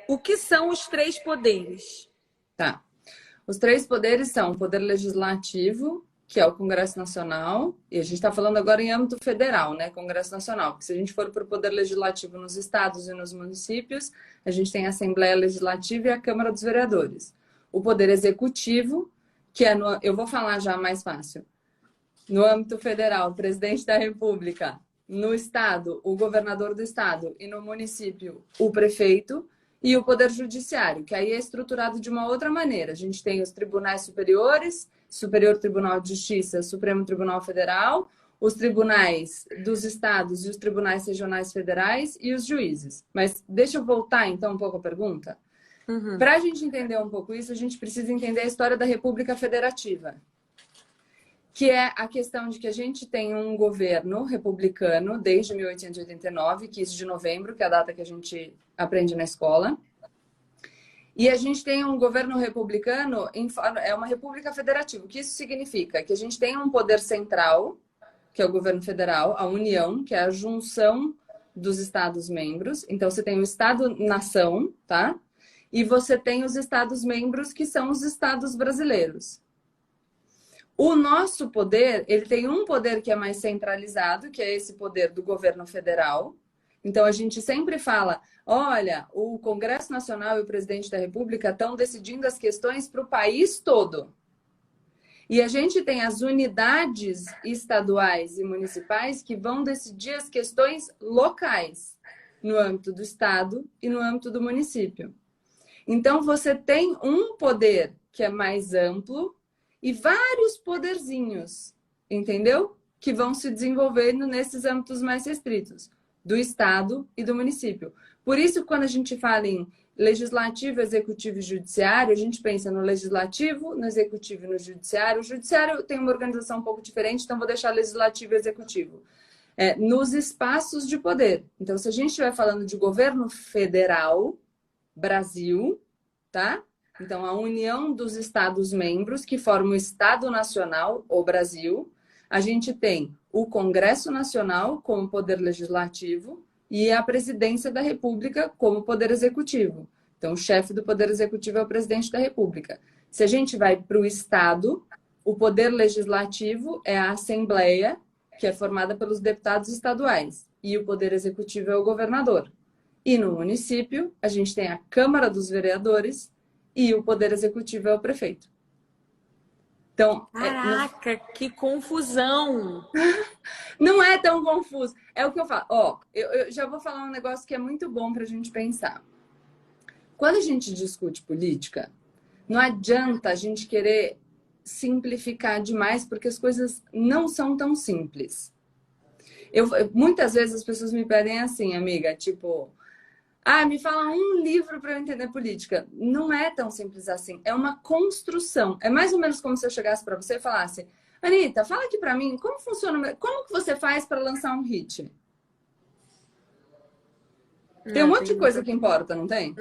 O que são os três poderes? Tá. Os três poderes são o poder legislativo, que é o Congresso Nacional, e a gente está falando agora em âmbito federal, né? Congresso Nacional, porque se a gente for para o poder legislativo nos estados e nos municípios, a gente tem a Assembleia Legislativa e a Câmara dos Vereadores. O poder executivo, que é eu vou falar já mais fácil. No âmbito federal, o presidente da República. No estado, o governador do estado. E no município, o prefeito. E o poder judiciário, que aí é estruturado de uma outra maneira. A gente tem os tribunais superiores, Superior Tribunal de Justiça, Supremo Tribunal Federal, os tribunais dos estados e os tribunais regionais federais e os juízes. Mas deixa eu voltar então um pouco à pergunta. Para a gente entender um pouco isso, a gente precisa entender a história da República Federativa, que é a questão de que a gente tem um governo republicano desde 1889, 15 de novembro, que é a data que a gente aprende na escola. E a gente tem um governo republicano, é uma república federativa. O que isso significa? Que a gente tem um poder central, que é o governo federal, a União, que é a junção dos Estados-membros. Então, você tem o Estado-nação, tá? E você tem os Estados-membros, que são os Estados brasileiros. O nosso poder, ele tem um poder que é mais centralizado, que é esse poder do governo federal. Então, a gente sempre fala, olha, o Congresso Nacional e o presidente da República estão decidindo as questões para o país todo. E a gente tem as unidades estaduais e municipais que vão decidir as questões locais, no âmbito do estado e no âmbito do município. Então, você tem um poder que é mais amplo, e vários poderzinhos, entendeu? Que vão se desenvolvendo nesses âmbitos mais restritos, do Estado e do município. Por isso, quando a gente fala em legislativo, executivo e judiciário, a gente pensa no legislativo, no executivo e no judiciário. O judiciário tem uma organização um pouco diferente, então vou deixar legislativo e executivo. Nos espaços de poder. Então, se a gente estiver falando de governo federal, Brasil, tá? Então, a união dos Estados-membros, que formam o Estado Nacional, o Brasil. A gente tem o Congresso Nacional como poder legislativo e a Presidência da República como poder executivo. Então, o chefe do poder executivo é o presidente da República. Se a gente vai para o Estado, o poder legislativo é a Assembleia, que é formada pelos deputados estaduais, e o poder executivo é o governador. E no município, a gente tem a Câmara dos Vereadores, e o poder executivo é o prefeito. Então, Caraca, que confusão! Não é tão confuso. É o que eu falo. Eu já vou falar um negócio que é muito bom para a gente pensar. Quando a gente discute política, não adianta a gente querer simplificar demais, porque as coisas não são tão simples. Muitas vezes as pessoas me pedem assim, amiga, tipo... me fala um livro para eu entender política. Não é tão simples assim. É uma construção. É mais ou menos como se eu chegasse para você e falasse: Anitta, fala aqui para mim como funciona, como que você faz para lançar um hit? Tem um monte de coisa que importa, não tem?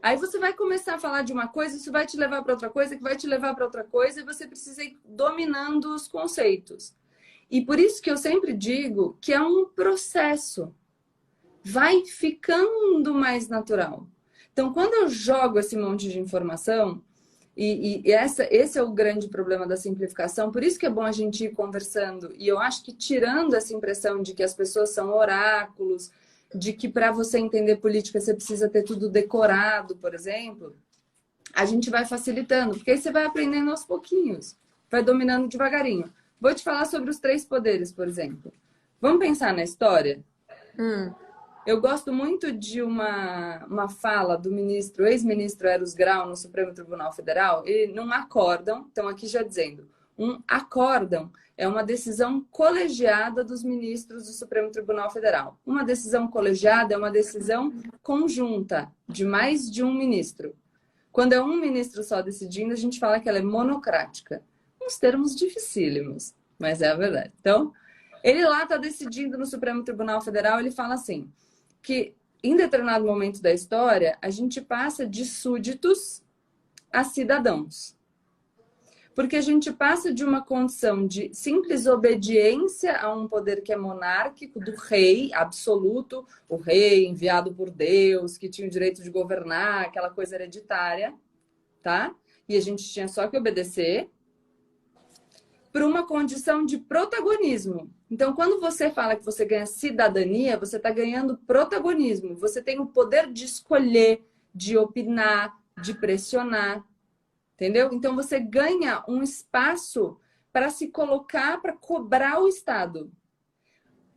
Aí você vai começar a falar de uma coisa, isso vai te levar para outra coisa, que vai te levar para outra coisa, e você precisa ir dominando os conceitos. E por isso que eu sempre digo que é um processo. Vai ficando mais natural. Então, quando eu jogo esse monte de informação, esse é o grande problema da simplificação, por isso que é bom a gente ir conversando, e eu acho que tirando essa impressão de que as pessoas são oráculos, de que para você entender política você precisa ter tudo decorado, por exemplo, a gente vai facilitando, porque aí você vai aprendendo aos pouquinhos, vai dominando devagarinho. Vou te falar sobre os três poderes, por exemplo. Vamos pensar na história? Eu gosto muito de uma fala do ministro, ex-ministro Eros Grau, no Supremo Tribunal Federal. Ele, num acórdão, estão aqui já dizendo, um acórdão é uma decisão colegiada dos ministros do Supremo Tribunal Federal. Uma decisão colegiada é uma decisão conjunta, de mais de um ministro. Quando é um ministro só decidindo, a gente fala que ela é monocrática. Uns termos dificílimos, mas é a verdade. Então, ele lá está decidindo no Supremo Tribunal Federal, ele fala assim, que em determinado momento da história, a gente passa de súditos a cidadãos. Porque a gente passa de uma condição de simples obediência a um poder que é monárquico, do rei absoluto, o rei enviado por Deus, que tinha o direito de governar, aquela coisa hereditária, tá? E a gente tinha só que obedecer, para uma condição de protagonismo. Então, quando você fala que você ganha cidadania, você está ganhando protagonismo. Você tem o poder de escolher, de opinar, de pressionar. Entendeu? Então você ganha um espaço para se colocar, para cobrar o Estado.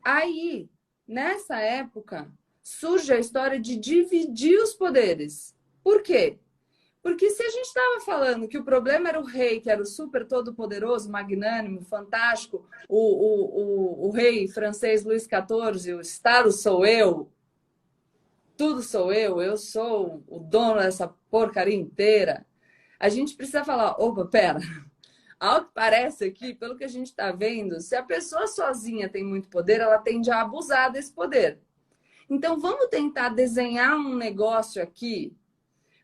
Aí, nessa época, surge a história de dividir os poderes. Por quê? Porque se a gente estava falando que o problema era o rei, que era o super todo-poderoso, magnânimo, fantástico, o rei francês Luís XIV, o Estado sou eu, tudo sou eu sou o dono dessa porcaria inteira. A gente precisa falar, opa, pera, ao que parece aqui, pelo que a gente está vendo, se a pessoa sozinha tem muito poder, ela tende a abusar desse poder. Então, vamos tentar desenhar um negócio aqui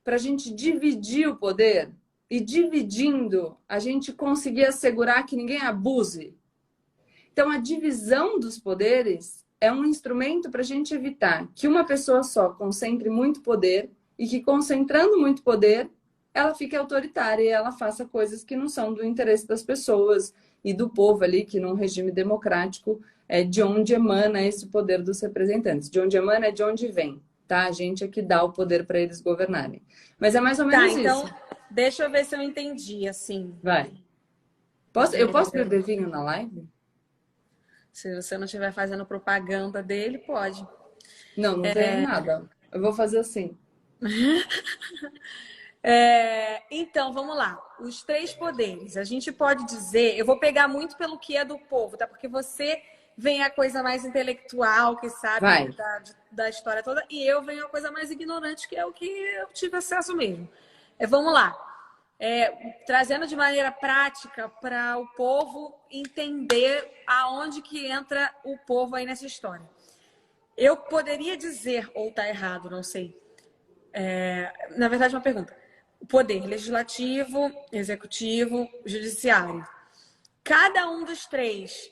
para a gente dividir o poder e, dividindo, a gente conseguir assegurar que ninguém abuse. Então, a divisão dos poderes é um instrumento para a gente evitar que uma pessoa só concentre muito poder e que, concentrando muito poder, ela fique autoritária e ela faça coisas que não são do interesse das pessoas e do povo ali, que num regime democrático é de onde emana esse poder dos representantes. De onde emana é de onde vem, tá? A gente é que dá o poder para eles governarem. Mas é mais ou menos isso. Então, deixa eu ver se eu entendi, assim. Vai. Eu posso beber vinho na live? Se você não estiver fazendo propaganda dele, pode. Não tem nada. Eu vou fazer assim. Então, vamos lá. Os três poderes. A gente pode dizer... Eu vou pegar muito pelo que é do povo, tá? Porque você vem a coisa mais intelectual, que sabe da história toda, e eu venho a coisa mais ignorante, que é o que eu tive acesso mesmo. Vamos lá. Trazendo de maneira prática para o povo entender aonde que entra o povo aí nessa história. Eu poderia dizer, ou tá errado, não sei. Na verdade, uma pergunta. O poder legislativo, executivo, judiciário. Cada um dos três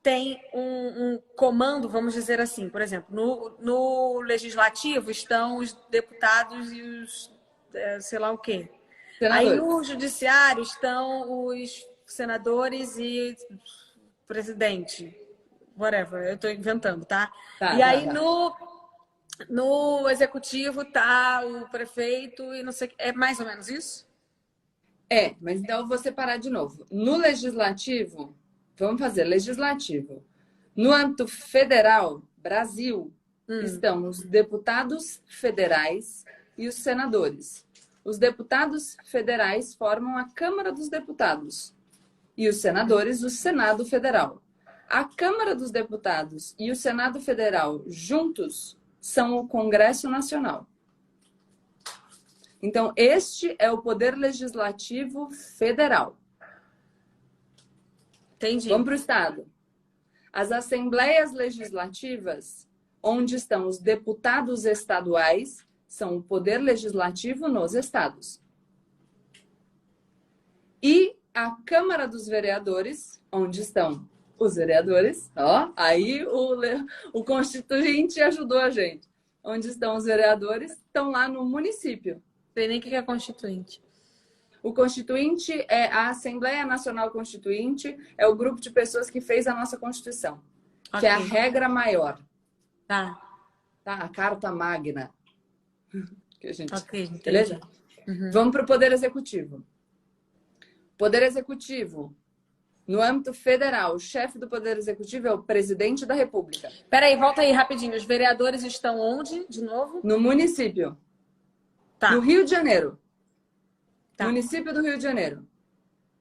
tem um comando, vamos dizer assim. Por exemplo, no legislativo estão os deputados e os sei lá o quê. Senadores. Aí no judiciário estão os senadores e presidente. Whatever, eu estou inventando, tá? E aí no executivo tá o prefeito e não sei o que. É mais ou menos isso? Mas então eu vou separar de novo. No legislativo, vamos fazer legislativo. No âmbito federal, Brasil, estão os deputados federais e os senadores. Os deputados federais formam a Câmara dos Deputados e os senadores, o Senado Federal. A Câmara dos Deputados e o Senado Federal juntos são o Congresso Nacional. Então, este é o poder legislativo federal. Entendi. Vamos para o Estado. As assembleias legislativas, onde estão os deputados estaduais, são o poder legislativo nos estados. E a Câmara dos Vereadores, onde estão os vereadores, aí o Constituinte ajudou a gente. Onde estão os vereadores, estão lá no município. Não sei nem o que é constituinte. O Constituinte é a Assembleia Nacional Constituinte, é o grupo de pessoas que fez a nossa Constituição, que é a regra maior. Tá. A Carta Magna. Que a gente... Entendi. Beleza? Uhum. Vamos para o Poder Executivo. Poder Executivo. No âmbito federal, o chefe do Poder Executivo é o Presidente da República. Peraí, volta aí rapidinho. Os vereadores estão onde, de novo? No município. Tá. No Rio de Janeiro. Tá. Município do Rio de Janeiro.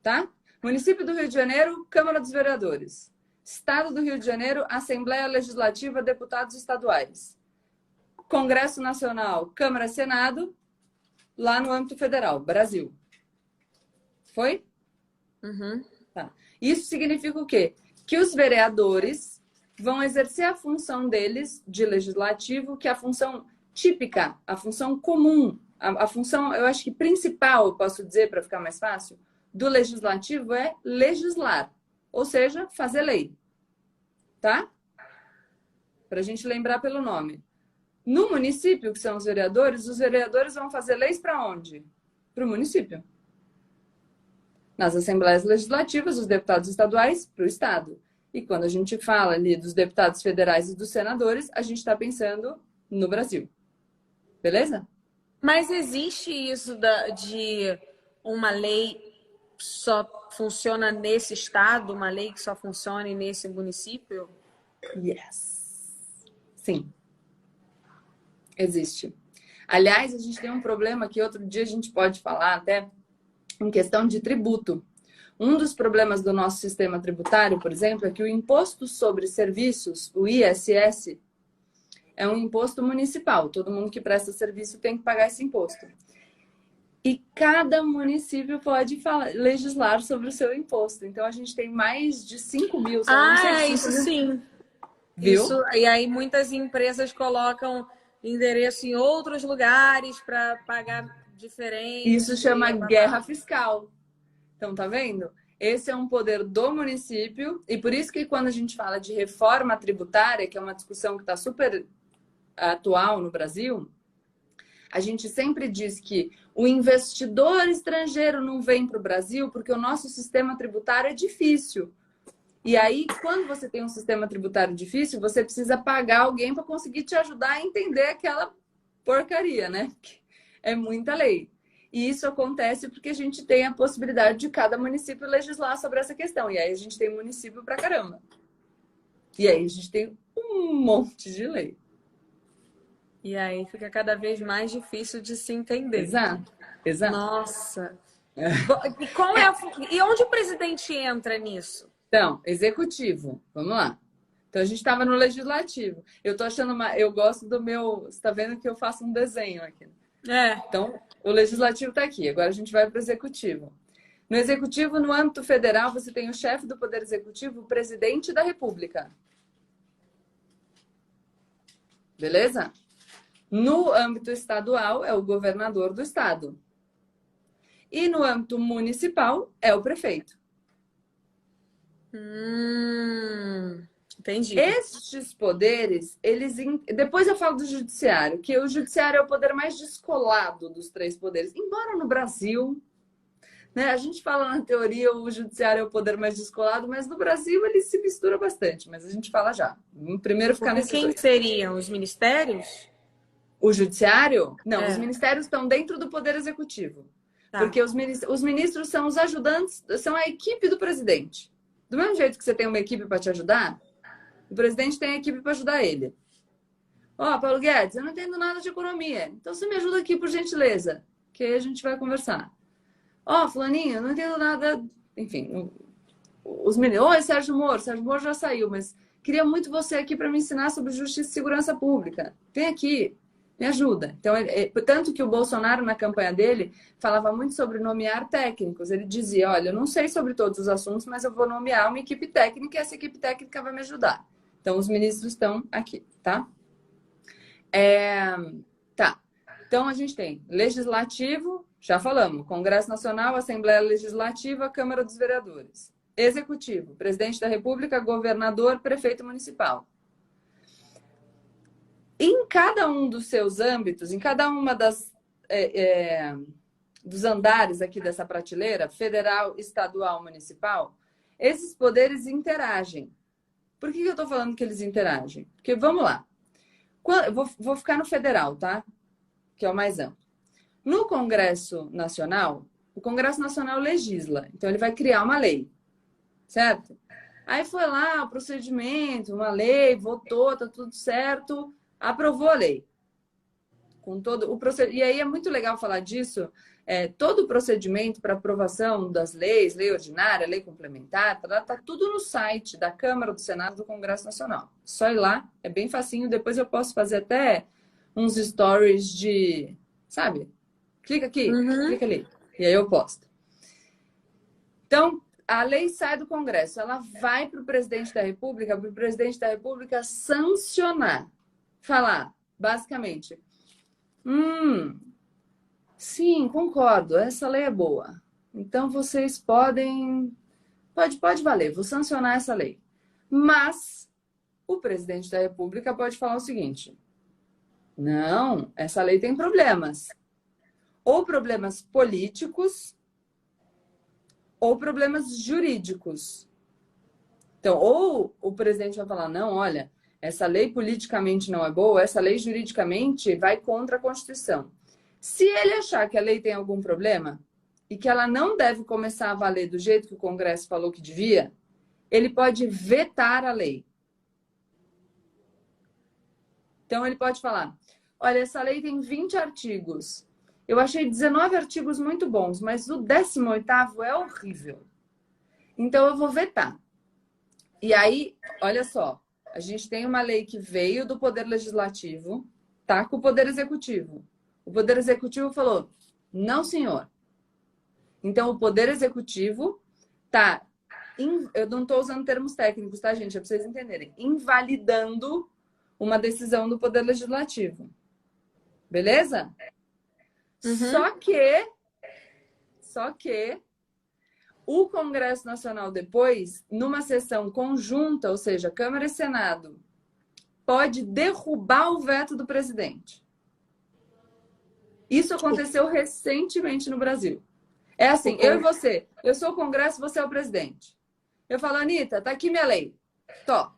Tá? Município do Rio de Janeiro, Câmara dos Vereadores. Estado do Rio de Janeiro, Assembleia Legislativa, deputados estaduais. Congresso Nacional, Câmara e Senado, lá no âmbito federal, Brasil. Foi? Uhum. Tá. Isso significa o quê? Que os vereadores vão exercer a função deles de legislativo, que é a função típica, a função comum, a função, eu acho que principal, eu posso dizer para ficar mais fácil, do legislativo é legislar, ou seja, fazer lei, tá? Para a gente lembrar pelo nome. No município, que são os vereadores vão fazer leis para onde? Para o município. Nas assembleias legislativas, os deputados estaduais para o estado. E quando a gente fala ali dos deputados federais e dos senadores, a gente está pensando no Brasil. Beleza? Mas existe isso de uma lei que só funciona nesse estado, uma lei que só funciona nesse município? Yes. Sim. Existe. Aliás, a gente tem um problema que outro dia a gente pode falar até em questão de tributo. Um dos problemas do nosso sistema tributário, por exemplo, é que o imposto sobre serviços, o ISS, é um imposto municipal. Todo mundo que presta serviço tem que pagar esse imposto. E cada município pode legislar sobre o seu imposto. Então, a gente tem mais de 5 mil. Isso sim. Viu? Isso, e aí muitas empresas colocam endereço em outros lugares para pagar diferente. Isso chama guerra fiscal. Então, tá vendo? Esse é um poder do município. E por isso que quando a gente fala de reforma tributária, que é uma discussão que está super atual no Brasil, a gente sempre diz que o investidor estrangeiro não vem para o Brasil porque o nosso sistema tributário é difícil. E aí, quando você tem um sistema tributário difícil, você precisa pagar alguém para conseguir te ajudar a entender aquela porcaria, né? É muita lei. E isso acontece porque a gente tem a possibilidade de cada município legislar sobre essa questão. E aí a gente tem município pra caramba. E aí a gente tem um monte de lei. E aí fica cada vez mais difícil de se entender. Exato. Nossa. E onde o presidente entra nisso? Então, executivo. Vamos lá. Então a gente estava no legislativo. Eu tô achando eu gosto do meu. Você tá vendo que eu faço um desenho aqui. Então, o legislativo está aqui. Agora a gente vai para o executivo. No executivo, no âmbito federal, você tem o chefe do Poder Executivo, o presidente da República. Beleza? No âmbito estadual, é o governador do estado. E no âmbito municipal, é o prefeito. Entendi. Estes poderes, depois eu falo do judiciário, que o judiciário é o poder mais descolado dos 3 poderes. Embora no Brasil, né, a gente fala na teoria o judiciário é o poder mais descolado, mas no Brasil ele se mistura bastante, mas a gente fala já. Vamos primeiro ficar nesse Quem seriam os ministérios? O judiciário? Não, os ministérios estão dentro do poder executivo. Tá. Porque os ministros são os ajudantes, são a equipe do presidente. Do mesmo jeito que você tem uma equipe para te ajudar, o presidente tem a equipe para ajudar ele. Paulo Guedes, eu não entendo nada de economia. Então você me ajuda aqui, por gentileza. Que aí a gente vai conversar. Fulaninho, eu não entendo nada. Enfim, os meninos. Oi, Sérgio Moro. Sérgio Moro já saiu, mas queria muito você aqui para me ensinar sobre justiça e segurança pública. Vem aqui, me ajuda. Então, tanto que o Bolsonaro, na campanha dele, falava muito sobre nomear técnicos. Ele dizia, olha, eu não sei sobre todos os assuntos, mas eu vou nomear uma equipe técnica e essa equipe técnica vai me ajudar. Então, os ministros estão aqui, tá? Tá. Então, a gente tem legislativo, já falamos, Congresso Nacional, Assembleia Legislativa, Câmara dos Vereadores. Executivo, presidente da República, governador, prefeito municipal. Em cada um dos seus âmbitos, em cada uma dos andares aqui dessa prateleira, federal, estadual, municipal, esses poderes interagem. Por que eu estou falando que eles interagem? Porque, vamos lá, eu vou ficar no federal, tá? Que é o mais amplo. No Congresso Nacional, o Congresso Nacional legisla, então ele vai criar uma lei, certo? Aí foi lá o procedimento, uma lei, votou, tá tudo certo, aprovou a lei. Com todo o procedimento. E aí é muito legal falar disso. Todo o procedimento para aprovação das leis, lei ordinária, lei complementar, tá tudo no site da Câmara, do Senado, do Congresso Nacional. Só ir lá, é bem facinho. Depois eu posso fazer até uns stories de, sabe? Clica aqui, clica ali. E aí eu posto. Então, a lei sai do Congresso, ela vai para o presidente da República sancionar. Falar, basicamente, sim, concordo, essa lei é boa. Então vocês podem... Pode valer, vou sancionar essa lei. Mas o presidente da República pode falar o seguinte: não, essa lei tem problemas. Ou problemas políticos, ou problemas jurídicos. Então, ou o presidente vai falar, não, olha, essa lei politicamente não é boa, essa lei juridicamente vai contra a Constituição. Se ele achar que a lei tem algum problema e que ela não deve começar a valer do jeito que o Congresso falou que devia, ele pode vetar a lei. Então, ele pode falar, olha, essa lei tem 20 artigos. Eu achei 19 artigos muito bons, mas o 18º é horrível. Então, eu vou vetar. E aí, olha só, a gente tem uma lei que veio do Poder Legislativo, tá com o Poder Executivo. O Poder Executivo falou, não, senhor. Então, o Poder Executivo tá, eu não estou usando termos técnicos, tá, gente? É para vocês entenderem. Invalidando uma decisão do Poder Legislativo. Beleza? Uhum. Só que o Congresso Nacional depois, numa sessão conjunta, ou seja, Câmara e Senado, pode derrubar o veto do presidente. Isso aconteceu recentemente no Brasil. É assim, eu e você. Eu sou o Congresso, você é o presidente. Eu falo, Anitta, tá aqui minha lei. Tó.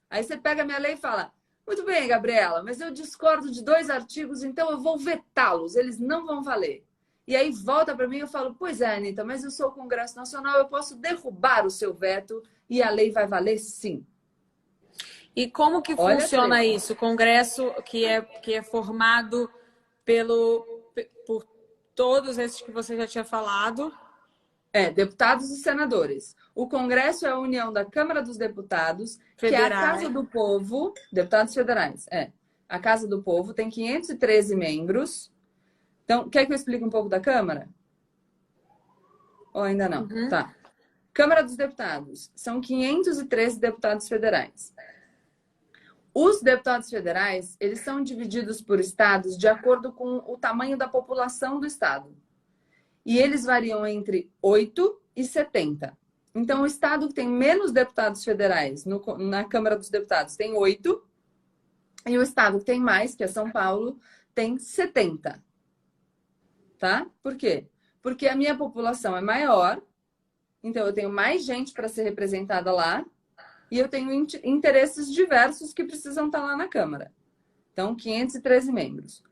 Aí você pega minha lei e fala, muito bem, Gabriela, mas eu discordo de 2 artigos, então eu vou vetá-los. Eles não vão valer. E aí volta para mim e eu falo, pois é, Anitta, mas eu sou o Congresso Nacional, eu posso derrubar o seu veto e a lei vai valer sim. E como que funciona isso? O Congresso que é formado por todos esses que você já tinha falado? Deputados e senadores. O Congresso é a união da Câmara dos Deputados, federais, que é a Casa do Povo, deputados federais, a Casa do Povo, tem 513 membros. Então, quer que eu explique um pouco da Câmara? Ou ainda não? Uhum. Tá. Câmara dos Deputados. São 513 deputados federais. Os deputados federais, eles são divididos por estados de acordo com o tamanho da população do estado. E eles variam entre 8 e 70. Então, o estado que tem menos deputados federais na Câmara dos Deputados tem 8. E o estado que tem mais, que é São Paulo, tem 70. Tá? Por quê? Porque a minha população é maior, então eu tenho mais gente para ser representada lá e eu tenho interesses diversos que precisam estar lá na Câmara. Então, 513 membros.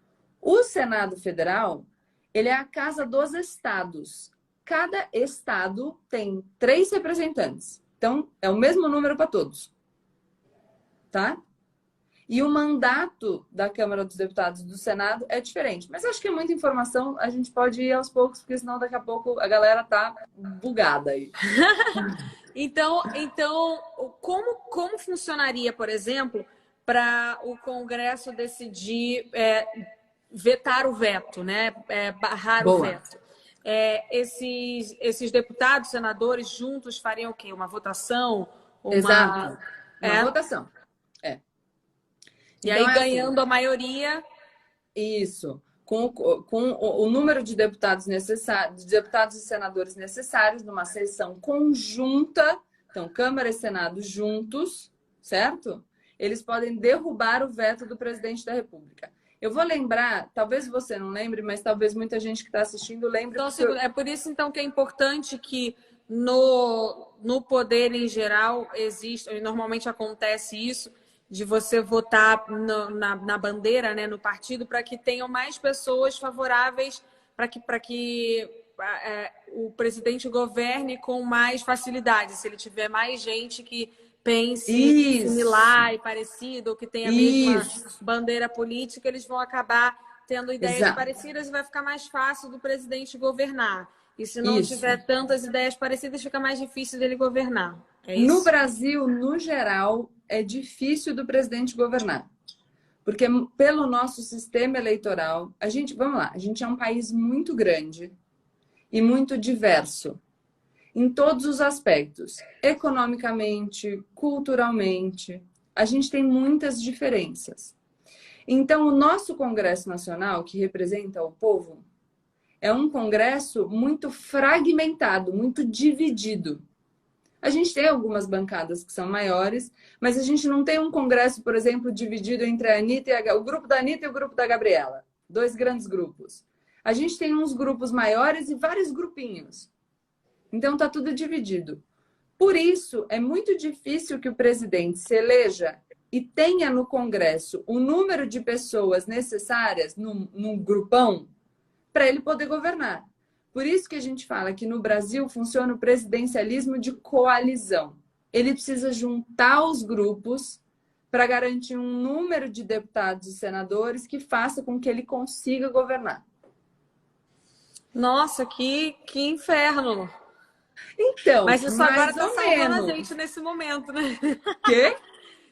O Senado Federal, ele é a casa dos estados. Cada estado tem 3 representantes. Então, é o mesmo número para todos. Tá? E o mandato da Câmara dos Deputados e do Senado é diferente. Mas acho que é muita informação, a gente pode ir aos poucos, porque senão daqui a pouco a galera tá bugada aí. Então como funcionaria, por exemplo, para o Congresso decidir vetar o veto, né? Barrar Boa. o veto? Esses deputados, senadores juntos fariam o quê? Uma votação? Exato. Uma votação. E então, aí, ganhando a maioria... Isso. Com o número de deputados necessários, de deputados e senadores necessários, numa sessão conjunta, então, Câmara e Senado juntos, certo? Eles podem derrubar o veto do presidente da República. Eu vou lembrar, talvez você não lembre, mas talvez muita gente que está assistindo lembre. Então, é por isso, então, que é importante que no poder em geral existe, normalmente acontece isso, de você votar na bandeira, né, no partido, para que tenham mais pessoas favoráveis, para que o presidente governe com mais facilidade. Se ele tiver mais gente que pense similar e parecido, ou que tenha a mesma bandeira política, eles vão acabar tendo ideias parecidas e vai ficar mais fácil do presidente governar. E se não tiver tantas ideias parecidas, fica mais difícil dele governar. É isso? No Brasil, no geral, é difícil do presidente governar. Porque pelo nosso sistema eleitoral, vamos lá, a gente é um país muito grande e muito diverso em todos os aspectos. Economicamente, culturalmente, a gente tem muitas diferenças. Então, o nosso Congresso Nacional, que representa o povo, é um Congresso muito fragmentado, muito dividido. A gente tem algumas bancadas que são maiores, mas a gente não tem um Congresso, por exemplo, dividido entre a Anitta o grupo da Anitta e o grupo da Gabriela. 2 grandes grupos. A gente tem uns grupos maiores e vários grupinhos. Então, está tudo dividido. Por isso, é muito difícil que o presidente se eleja e tenha no Congresso o número de pessoas necessárias num grupão para ele poder governar. Por isso que a gente fala que no Brasil funciona o presidencialismo de coalizão. Ele precisa juntar os grupos para garantir um número de deputados e senadores que faça com que ele consiga governar. Nossa, que inferno! Então, mas isso agora está salvando menos. a gente nesse momento, né? Quê?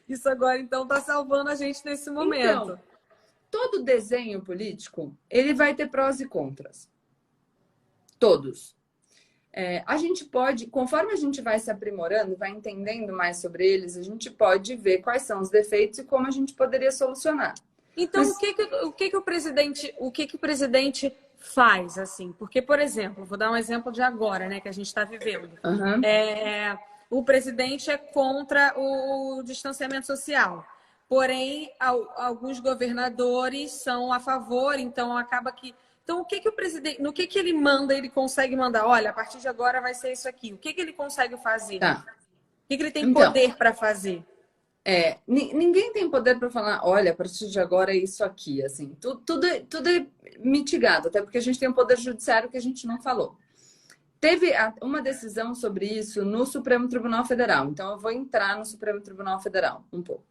Isso agora, então, está salvando a gente nesse momento. Então, todo desenho político, ele vai ter prós e contras. Todos. A gente pode, conforme a gente vai se aprimorando, vai entendendo mais sobre eles, a gente pode ver quais são os defeitos e como a gente poderia solucionar. Então, o que o presidente faz, assim? Porque, por exemplo, vou dar um exemplo de agora, né, que a gente está vivendo. Uhum. O presidente é contra o distanciamento social. Porém, alguns governadores são a favor, então acaba que... Então, o presidente, no que ele manda, ele consegue mandar? Olha, a partir de agora vai ser isso aqui. O que ele consegue fazer? Tá. O que ele tem poder para fazer? Ninguém tem poder para falar, olha, a partir de agora é isso aqui. Assim, tudo é mitigado, até porque a gente tem um poder judiciário que a gente não falou. Teve uma decisão sobre isso no Supremo Tribunal Federal. Então, eu vou entrar no Supremo Tribunal Federal um pouco.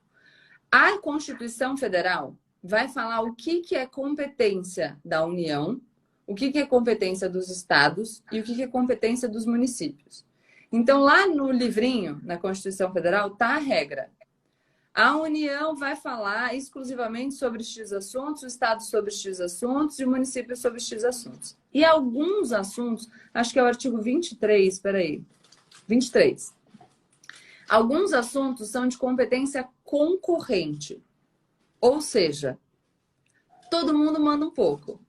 A Constituição Federal vai falar o que é competência da União, o que é competência dos estados e o que é competência dos municípios. Então, lá no livrinho, na Constituição Federal, está a regra. A União vai falar exclusivamente sobre X assuntos, o estado sobre X assuntos e o município sobre X assuntos. E alguns assuntos, acho que é o artigo 23, peraí, 23. Alguns assuntos são de competência concorrente. Ou seja, todo mundo manda um pouco,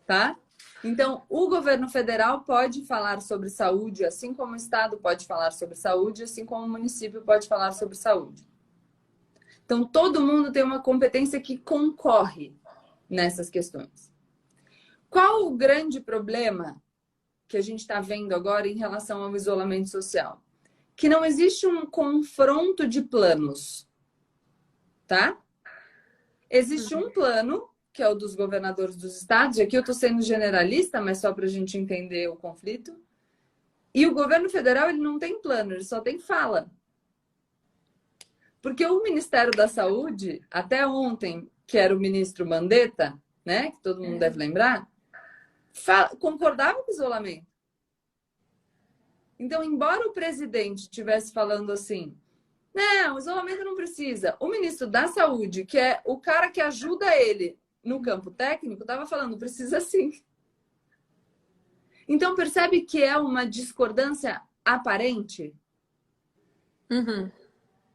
tá? Então, o governo federal pode falar sobre saúde, assim como o estado pode falar sobre saúde, assim como o município pode falar sobre saúde. Então, todo mundo tem uma competência que concorre nessas questões. Qual o grande problema que a gente está vendo agora em relação ao isolamento social? Que não existe um confronto de planos, tá? Existe um plano, que é o dos governadores dos estados, e aqui eu estou sendo generalista, mas só para a gente entender o conflito. E o governo federal, ele não tem plano, ele só tem fala. Porque o Ministério da Saúde, até ontem, que era o ministro Mandetta, né, que todo mundo deve lembrar, concordava com o isolamento. Então, embora o presidente estivesse falando assim, não, isolamento não precisa. O ministro da Saúde, que é o cara que ajuda ele no campo técnico, estava falando, precisa sim. Então, percebe que é uma discordância aparente? Uhum.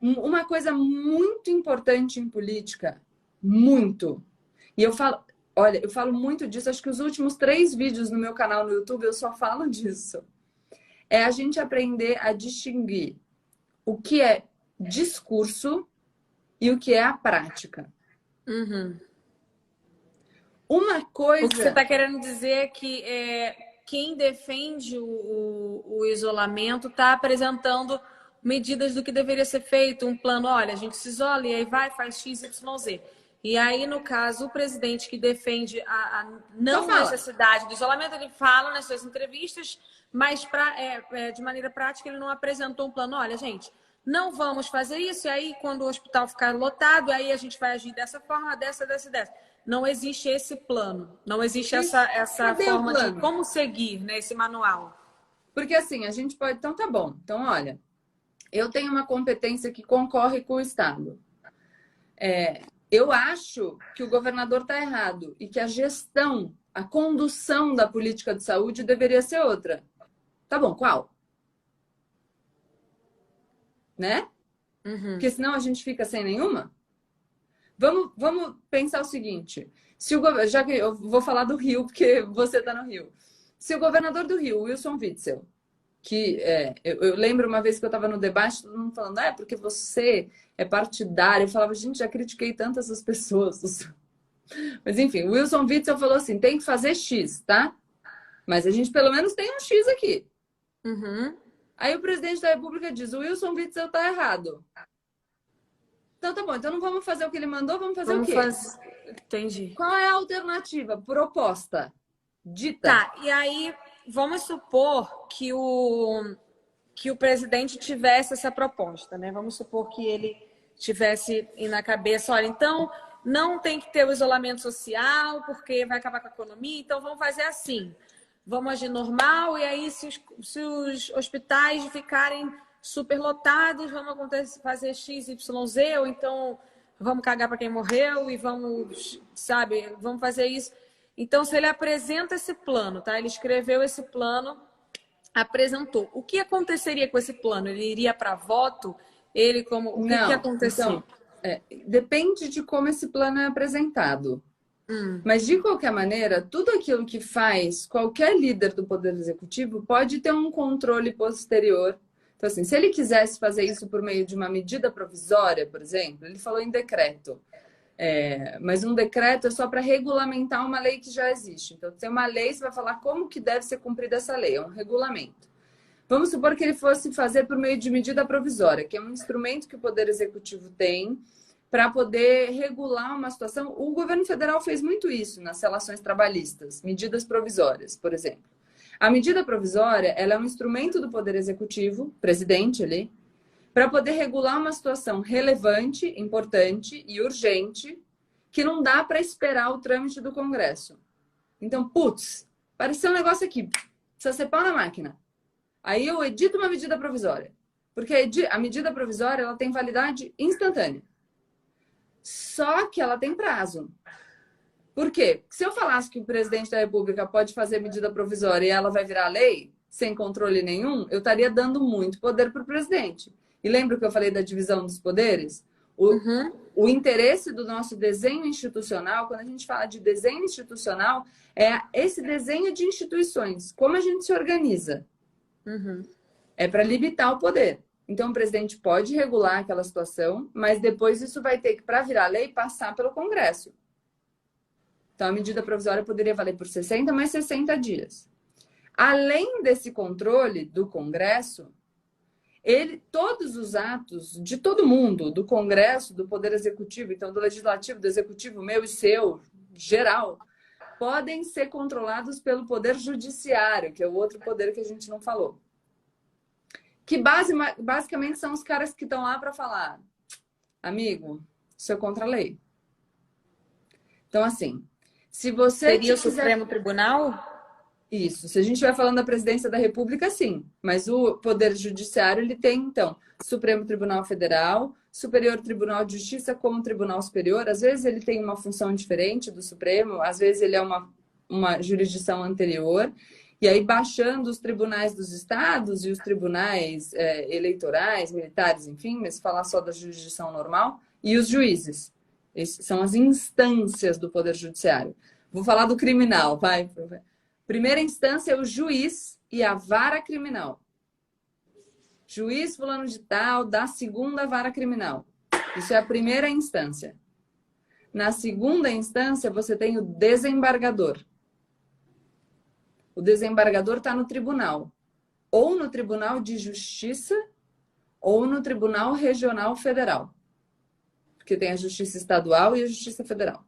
Uma coisa muito importante em política, muito. E eu falo, olha, eu falo muito disso, acho que os últimos 3 vídeos no meu canal no YouTube eu só falo disso. É a gente aprender a distinguir o que é discurso e o que é a prática. Uhum. Uma coisa... O que você está querendo dizer é que quem defende o isolamento está apresentando medidas do que deveria ser feito, um plano, olha, a gente se isola e aí faz X, Y, Z. E aí, no caso, o presidente que defende a não necessidade do isolamento, ele fala nas suas entrevistas, mas de maneira prática ele não apresentou um plano. Olha, gente, não vamos fazer isso, e aí quando o hospital ficar lotado, aí a gente vai agir dessa forma, dessa. Não existe esse plano, não existe essa forma de como seguir, né, esse manual. Porque assim, a gente pode... Então tá bom, então olha, eu tenho uma competência que concorre com o Estado. Eu acho que o governador está errado e que a gestão, a condução da política de saúde deveria ser outra. Tá bom, qual? Né? Uhum. Porque senão a gente fica sem nenhuma. Vamos pensar o seguinte. Já que eu vou falar do Rio, porque você está no Rio. Se o governador do Rio, Wilson Witzel, eu lembro uma vez que eu estava no debate, todo mundo falando, porque você é partidário. Eu falava, gente, já critiquei tantas essas pessoas. Mas enfim, o Wilson Witzel falou assim, tem que fazer X, tá? Mas a gente pelo menos tem um X aqui. Uhum. Aí o presidente da República diz, o Wilson Witzel tá errado. Então tá bom, então não vamos fazer o que ele mandou, vamos fazer o quê? Entendi. Qual é a alternativa proposta? Dita. Tá, e aí vamos supor que o presidente tivesse essa proposta, né? Vamos supor que ele tivesse na cabeça, olha, então não tem que ter o isolamento social, porque vai acabar com a economia, então vamos fazer assim. Vamos agir normal, e aí se os hospitais ficarem superlotados, vamos fazer X, Y, Z, ou então vamos cagar para quem morreu e vamos, sabe, vamos fazer isso. Então, se ele apresenta esse plano, tá? Ele escreveu esse plano, apresentou. O que aconteceria com esse plano? Ele iria para voto? O que acontecia? Então, depende de como esse plano é apresentado. Mas, de qualquer maneira, tudo aquilo que faz qualquer líder do Poder Executivo pode ter um controle posterior. Então, assim, se ele quisesse fazer isso por meio de uma medida provisória, por exemplo, ele falou em decreto. Mas um decreto é só para regulamentar uma lei que já existe. Então, tem uma lei, você vai falar como que deve ser cumprida essa lei, é um regulamento. Vamos supor que ele fosse fazer por meio de medida provisória, que é um instrumento que o Poder Executivo tem para poder regular uma situação. O governo federal fez muito isso nas relações trabalhistas, medidas provisórias, por exemplo. A medida provisória, ela é um instrumento do Poder Executivo, presidente ali, para poder regular uma situação relevante, importante e urgente, que não dá para esperar o trâmite do Congresso. Então, apareceu um negócio aqui, precisa ser pau na máquina. Aí eu edito uma medida provisória, porque a medida provisória ela tem validade instantânea. Só que ela tem prazo. Por quê? Se eu falasse que o presidente da República pode fazer medida provisória e ela vai virar lei, sem controle nenhum, eu estaria dando muito poder para o presidente. E lembra que eu falei da divisão dos poderes? O interesse do nosso desenho institucional, quando a gente fala de desenho institucional, é esse desenho de instituições. Como a gente se organiza. É para limitar o poder. Então, o presidente pode regular aquela situação, mas depois isso vai ter que, para virar lei, passar pelo Congresso. Então, a medida provisória poderia valer por 60, mais 60 dias. Além desse controle do Congresso, todos os atos de todo mundo, do Congresso, do Poder Executivo, então do Legislativo, do Executivo, meu e seu, geral, podem ser controlados pelo Poder Judiciário, que é o outro poder que a gente não falou. Que basicamente são os caras que estão lá para falar, amigo, isso é contra a lei. Então, assim, se você... Seria o Supremo Tribunal? Isso. Se a gente estiver falando da presidência da República, sim. Mas o Poder Judiciário, ele tem, então, Supremo Tribunal Federal, Superior Tribunal de Justiça como Tribunal Superior. Às vezes ele tem uma função diferente do Supremo, às vezes ele é uma jurisdição anterior. E aí, baixando os tribunais dos estados e os tribunais eleitorais, militares, enfim, mas falar só da jurisdição normal, e os juízes. Essas são as instâncias do Poder Judiciário. Vou falar do criminal, vai. Primeira instância é o juiz e a vara criminal. Juiz fulano de tal da segunda vara criminal. Isso é a primeira instância. Na segunda instância, você tem o desembargador. O desembargador está no tribunal. Ou no Tribunal de Justiça, ou no Tribunal Regional Federal. Porque tem a Justiça Estadual e a Justiça Federal.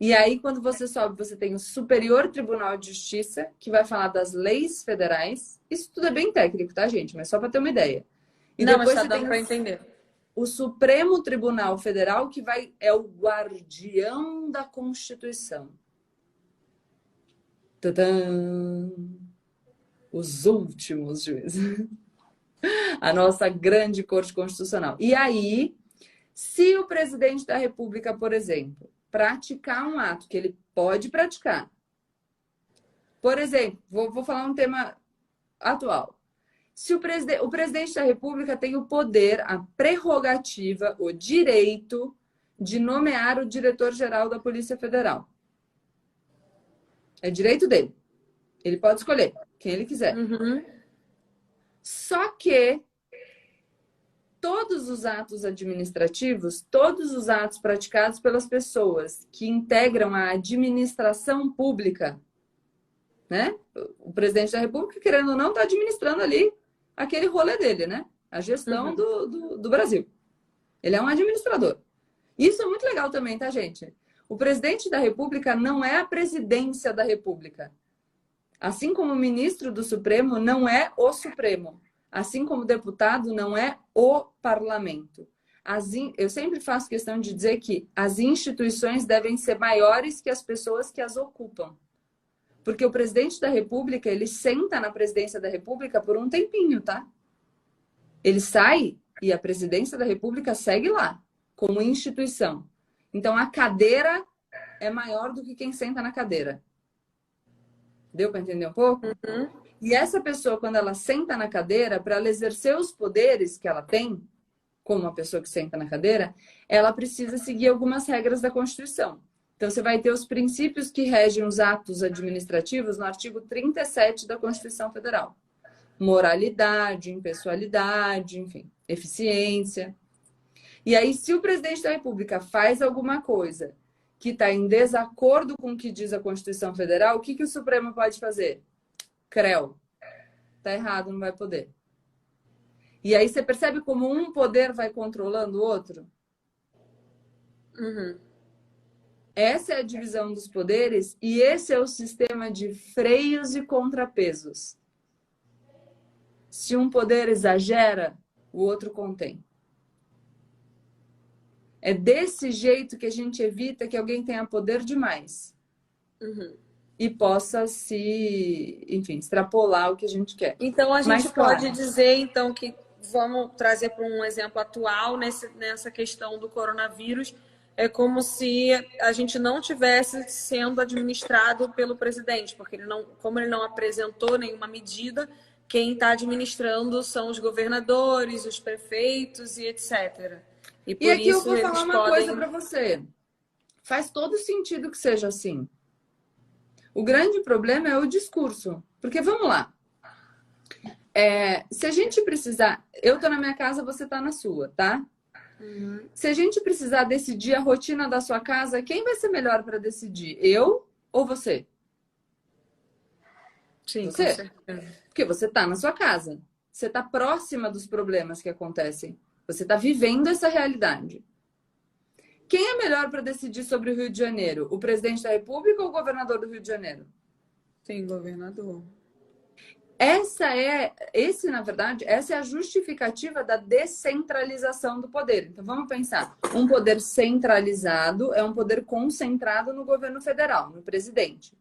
E aí, quando você sobe, você tem o Superior Tribunal de Justiça, que vai falar das leis federais. Isso tudo é bem técnico, tá, gente? Mas só para ter uma ideia. E não, depois mas tá você dando para entender. O Supremo Tribunal Federal, que é o guardião da Constituição. Tadã! Os últimos juízes. A nossa grande Corte Constitucional. E aí, se o presidente da República, por exemplo, praticar um ato que ele pode praticar. Por exemplo, vou falar um tema atual. Se o presidente da República tem o poder, a prerrogativa, o direito de nomear o diretor-geral da Polícia Federal. É direito dele. Ele pode escolher quem ele quiser. Uhum. Só que todos os atos administrativos, todos os atos praticados pelas pessoas que integram a administração pública, né? O presidente da República, querendo ou não, está administrando ali aquele rolê dele, né? A gestão do Brasil. Ele é um administrador. Isso é muito legal também, tá, gente? O presidente da República não é a presidência da República. Assim como o ministro do Supremo não é o Supremo. Assim como o deputado não é o parlamento. Eu sempre faço questão de dizer que as instituições devem ser maiores que as pessoas que as ocupam. Porque o presidente da República, ele senta na presidência da República por um tempinho, tá? Ele sai e a presidência da República segue lá, como instituição. Então, a cadeira é maior do que quem senta na cadeira. Deu para entender um pouco? Uhum. E essa pessoa, quando ela senta na cadeira, para ela exercer os poderes que ela tem, como uma pessoa que senta na cadeira, ela precisa seguir algumas regras da Constituição. Então, você vai ter os princípios que regem os atos administrativos no artigo 37 da Constituição Federal. Moralidade, impessoalidade, enfim, eficiência. E aí, se o presidente da República faz alguma coisa que está em desacordo com o que diz a Constituição Federal, o que o Supremo pode fazer? CREO. Tá errado, não vai poder. E aí você percebe como um poder vai controlando o outro? Uhum. Essa é a divisão dos poderes e esse é o sistema de freios e contrapesos. Se um poder exagera, o outro contém. É desse jeito que a gente evita que alguém tenha poder demais. Uhum. E possa enfim, extrapolar o que a gente quer. Então, a gente claro, pode dizer, então, que vamos trazer para um exemplo atual nessa questão do coronavírus, é como se a gente não tivesse sendo administrado pelo presidente, porque como ele não apresentou nenhuma medida, quem está administrando são os governadores, os prefeitos e etc. E aqui eu vou falar uma coisa para você. Faz todo sentido que seja assim. O grande problema é o discurso. Porque, vamos lá. Se a gente precisar... Eu tô na minha casa, você tá na sua, tá? Uhum. Se a gente precisar decidir a rotina da sua casa, quem vai ser melhor para decidir? Eu ou você? Sim, você. Com certeza. Porque você tá na sua casa. Você tá próxima dos problemas que acontecem. Você tá vivendo essa realidade. Quem é melhor para decidir sobre o Rio de Janeiro? O presidente da República ou o governador do Rio de Janeiro? Sim, governador. Na verdade, essa é a justificativa da descentralização do poder. Então, vamos pensar. Um poder centralizado é um poder concentrado no governo federal, no presidente.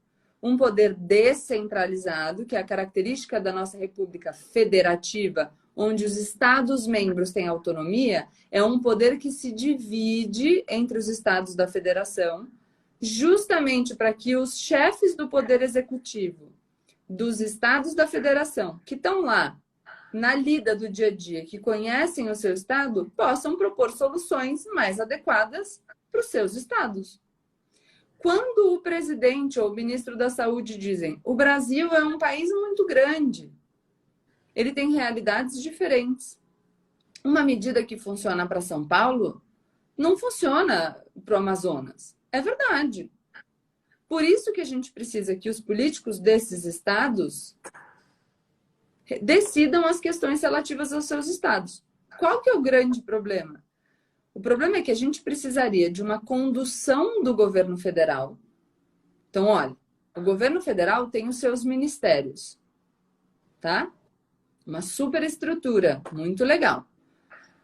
Um poder descentralizado, que é a característica da nossa república federativa, onde os estados-membros têm autonomia, é um poder que se divide entre os estados da federação, justamente para que os chefes do poder executivo dos estados da federação, que estão lá na lida do dia a dia, que conhecem o seu estado, possam propor soluções mais adequadas para os seus estados. Quando o presidente ou o ministro da Saúde dizem o Brasil é um país muito grande, ele tem realidades diferentes. Uma medida que funciona para São Paulo não funciona para o Amazonas. É verdade. Por isso que a gente precisa que os políticos desses estados decidam as questões relativas aos seus estados. Qual que é o grande problema? O problema é que a gente precisaria de uma condução do governo federal. Então, olha, o governo federal tem os seus ministérios, tá? Uma superestrutura, muito legal.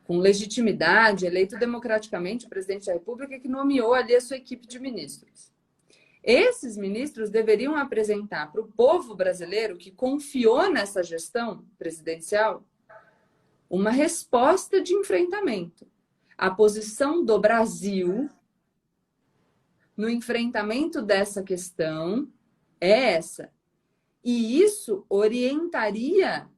Com legitimidade, eleito democraticamente, o presidente da República que nomeou ali a sua equipe de ministros. Esses ministros deveriam apresentar para o povo brasileiro que confiou nessa gestão presidencial uma resposta de enfrentamento. A posição do Brasil no enfrentamento dessa questão é essa. E isso orientaria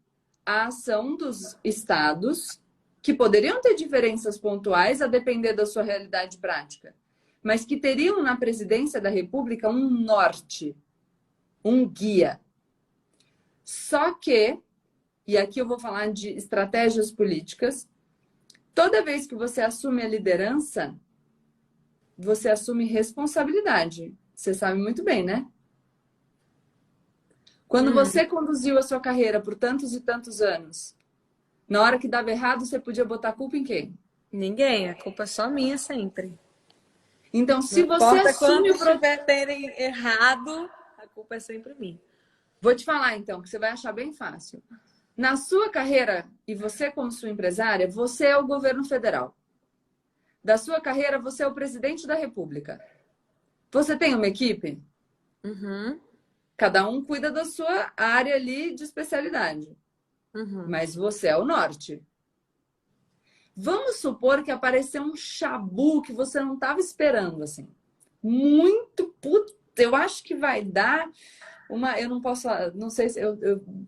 a ação dos estados que poderiam ter diferenças pontuais a depender da sua realidade prática, mas que teriam na presidência da República um norte, um guia. Só que, e aqui eu vou falar de estratégias políticas, toda vez que você assume a liderança, você assume responsabilidade. Você sabe muito bem, né? Quando você conduziu a sua carreira por tantos e tantos anos, na hora que dava errado, você podia botar a culpa em quem? Ninguém, a culpa é só minha sempre. Então, se Não você importa assume quanto tiver terem errado, a culpa é sempre minha. Vou te falar então, que você vai achar bem fácil. Na sua carreira, e você como sua empresária, você é o governo federal. Da sua carreira, você é o presidente da República. Você tem uma equipe? Uhum. Cada um cuida da sua área ali de especialidade. Uhum. Mas você é o norte. Vamos supor que apareceu um chabu que você não estava esperando, assim. Muito puto. Eu acho que vai dar uma... Eu não posso... Não sei se eu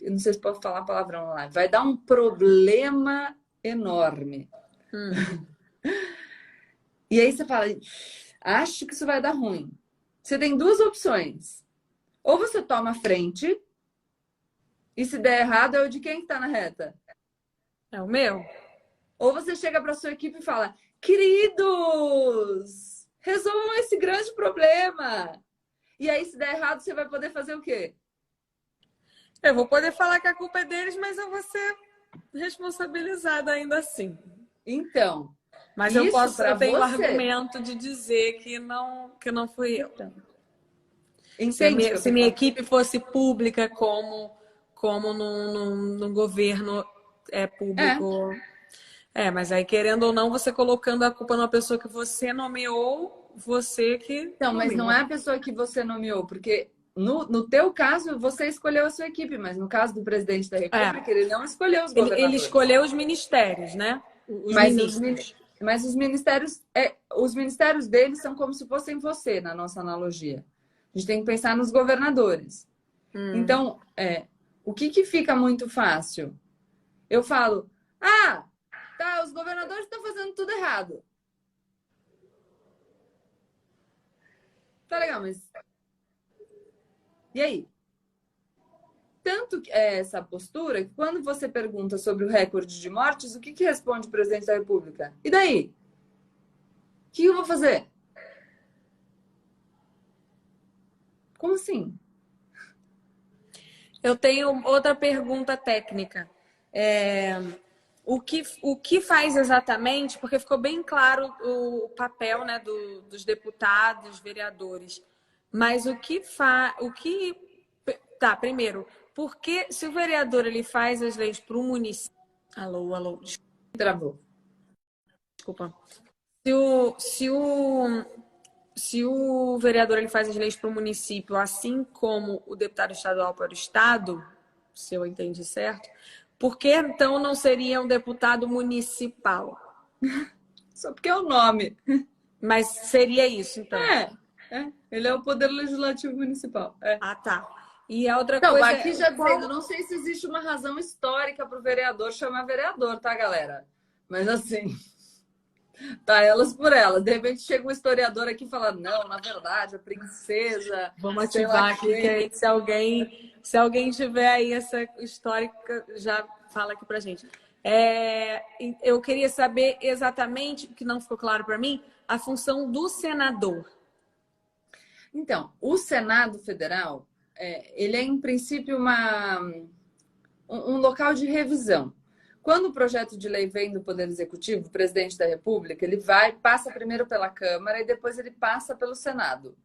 não sei se posso falar palavrão lá. Vai dar um problema enorme. E aí você fala, acho que isso vai dar ruim. Você tem duas opções. Ou você toma a frente e se der errado é o de quem está na reta? É o meu. Ou você chega para sua equipe e fala, queridos, resolvam esse grande problema. E aí se der errado você vai poder fazer o quê? Eu vou poder falar que a culpa é deles, mas eu vou ser responsabilizada ainda assim. Então, mas isso eu tenho o você. argumento de dizer que não fui eu. Entende? Se minha equipe fosse pública como num governo público. Mas aí, querendo ou não, você colocando a culpa numa pessoa que você nomeou, você que... Então, mas não é a pessoa que você nomeou, porque no teu caso, você escolheu a sua equipe, mas no caso do presidente da República, ele não escolheu os governadores. Ele escolheu os ministérios, né? Mas os ministérios deles são como se fossem você, na nossa analogia. A gente tem que pensar nos governadores. Então, o que fica muito fácil? Eu falo, tá, os governadores estão fazendo tudo errado. Tá legal, mas... E aí? Tanto essa postura que quando você pergunta sobre o recorde de mortes, o que responde o presidente da República? E daí? O que eu vou fazer? Como assim? Eu tenho outra pergunta técnica. O que faz exatamente, porque ficou bem claro o papel, né, dos deputados, vereadores, mas Tá, primeiro, porque se o vereador ele faz as leis para o município... Alô, Travou. Desculpa. Se o vereador ele faz as leis para o município, assim como o deputado estadual para o estado, se eu entendi certo, por que então não seria um deputado municipal? Só porque é o nome. Mas seria isso, então? Ele é o poder legislativo municipal. Ah, tá. E a outra então, coisa... aqui já dizendo, não sei se existe uma razão histórica para o vereador chamar vereador, tá, galera? Mas assim... Tá, elas por elas. De repente chega um historiador aqui e fala, não, na verdade, a princesa... Vamos ativar aqui, que aí, se alguém tiver aí essa histórica, já fala aqui pra gente. Eu queria saber exatamente, que não ficou claro para mim, a função do senador. Então, o Senado Federal, ele é, em princípio, um local de revisão. Quando o projeto de lei vem do Poder Executivo, o presidente da República, ele passa primeiro pela Câmara e depois ele passa pelo Senado.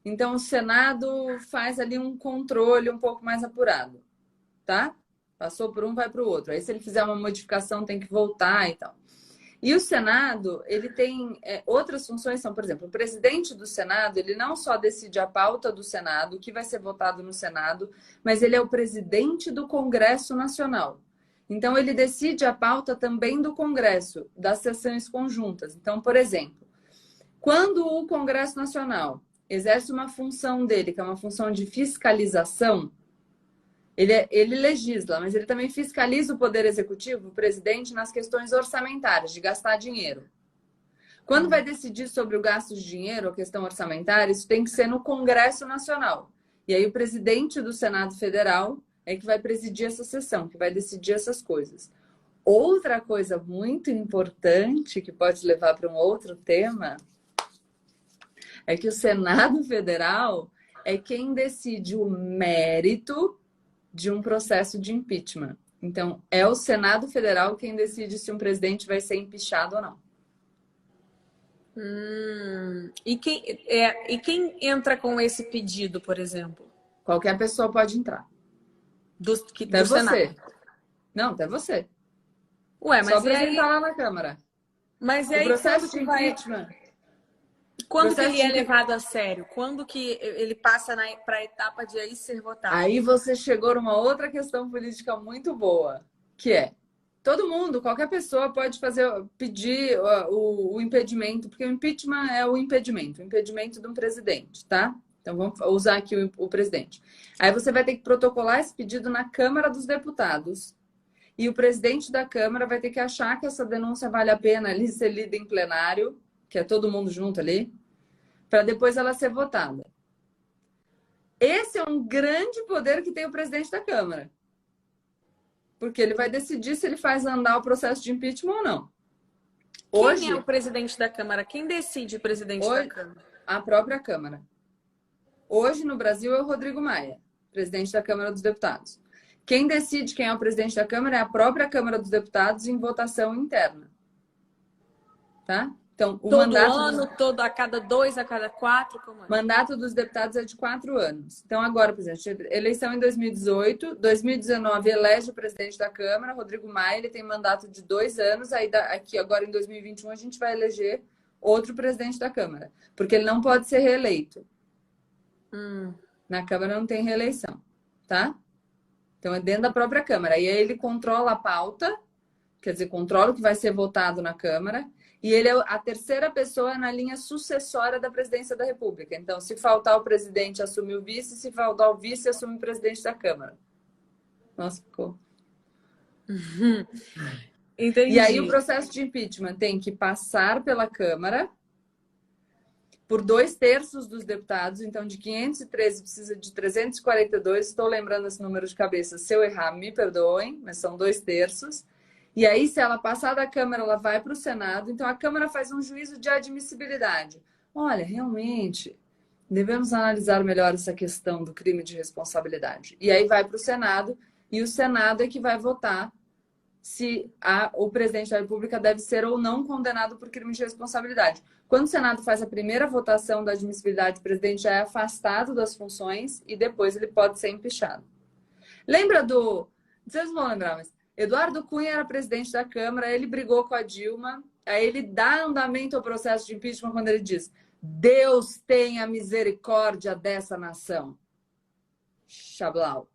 Então, o Senado faz ali um controle um pouco mais apurado, tá? Passou por um, vai para o outro. Aí, se ele fizer uma modificação, tem que voltar e tal. E o Senado, ele tem outras funções, são, por exemplo, o presidente do Senado, ele não só decide a pauta do Senado, o que vai ser votado no Senado, mas ele é o presidente do Congresso Nacional. Então, ele decide a pauta também do Congresso, das sessões conjuntas. Então, por exemplo, quando o Congresso Nacional exerce uma função dele, que é uma função de fiscalização, Ele legisla, mas ele também fiscaliza o poder executivo, o presidente, nas questões orçamentárias, de gastar dinheiro. Quando vai decidir sobre o gasto de dinheiro, a questão orçamentária, isso tem que ser no Congresso Nacional. E aí o presidente do Senado Federal é que vai presidir essa sessão, que vai decidir essas coisas. Outra coisa muito importante, que pode levar para um outro tema, é que o Senado Federal é quem decide o mérito de um processo de impeachment. Então, é o Senado Federal quem decide se um presidente vai ser impeachado ou não. E quem entra com esse pedido, por exemplo? Qualquer pessoa pode entrar. Do você. Senado. Não, até você. Ué, mas só apresentar lá na Câmara. Mas e aí, o processo de impeachment... Quando que ele é levado a sério? Quando que ele passa para a etapa de aí ser votado? Aí você chegou numa outra questão política muito boa, que é todo mundo, qualquer pessoa pode pedir o impedimento, porque o impeachment é o impedimento de um presidente, tá? Então vamos usar aqui o presidente. Aí você vai ter que protocolar esse pedido na Câmara dos Deputados. E o presidente da Câmara vai ter que achar que essa denúncia vale a pena ali ser lida em plenário, que é todo mundo junto ali, para depois ela ser votada. Esse é um grande poder que tem o presidente da Câmara. Porque ele vai decidir se ele faz andar o processo de impeachment ou não. Quem é o presidente da Câmara? Quem decide o presidente da Câmara? A própria Câmara. Hoje, no Brasil, é o Rodrigo Maia, presidente da Câmara dos Deputados. Quem decide quem é o presidente da Câmara é a própria Câmara dos Deputados em votação interna. Tá? Então, o todo a cada 2, a cada 4? Como é? Mandato dos deputados é de 4 anos. Então, agora, por exemplo, eleição em 2018, 2019 elege o presidente da Câmara, Rodrigo Maia, ele tem mandato de 2 anos, aí aqui agora em 2021 a gente vai eleger outro presidente da Câmara, porque ele não pode ser reeleito. Na Câmara não tem reeleição, tá? Então, é dentro da própria Câmara. E aí ele controla a pauta, quer dizer, controla o que vai ser votado na Câmara, e ele é a terceira pessoa na linha sucessória da presidência da República. Então, se faltar o presidente, assume o vice. Se faltar o vice, assume o presidente da Câmara. Nossa, ficou. Entendi. E aí, o processo de impeachment tem que passar pela Câmara por 2/3 dos deputados. Então, de 513 precisa de 342. Estou lembrando esse número de cabeça. Se eu errar, me perdoem, mas são 2/3. E aí, se ela passar da Câmara, ela vai para o Senado. Então, a Câmara faz um juízo de admissibilidade. Olha, realmente, devemos analisar melhor essa questão do crime de responsabilidade. E aí vai para o Senado, e o Senado é que vai votar se o presidente da República deve ser ou não condenado por crime de responsabilidade. Quando o Senado faz a primeira votação da admissibilidade, o presidente já é afastado das funções e depois ele pode ser empichado. Lembra do... Não sei se vocês vão lembrar, mas... Eduardo Cunha era presidente da Câmara, ele brigou com a Dilma, aí ele dá andamento ao processo de impeachment quando ele diz: Deus tenha misericórdia dessa nação. Xablau.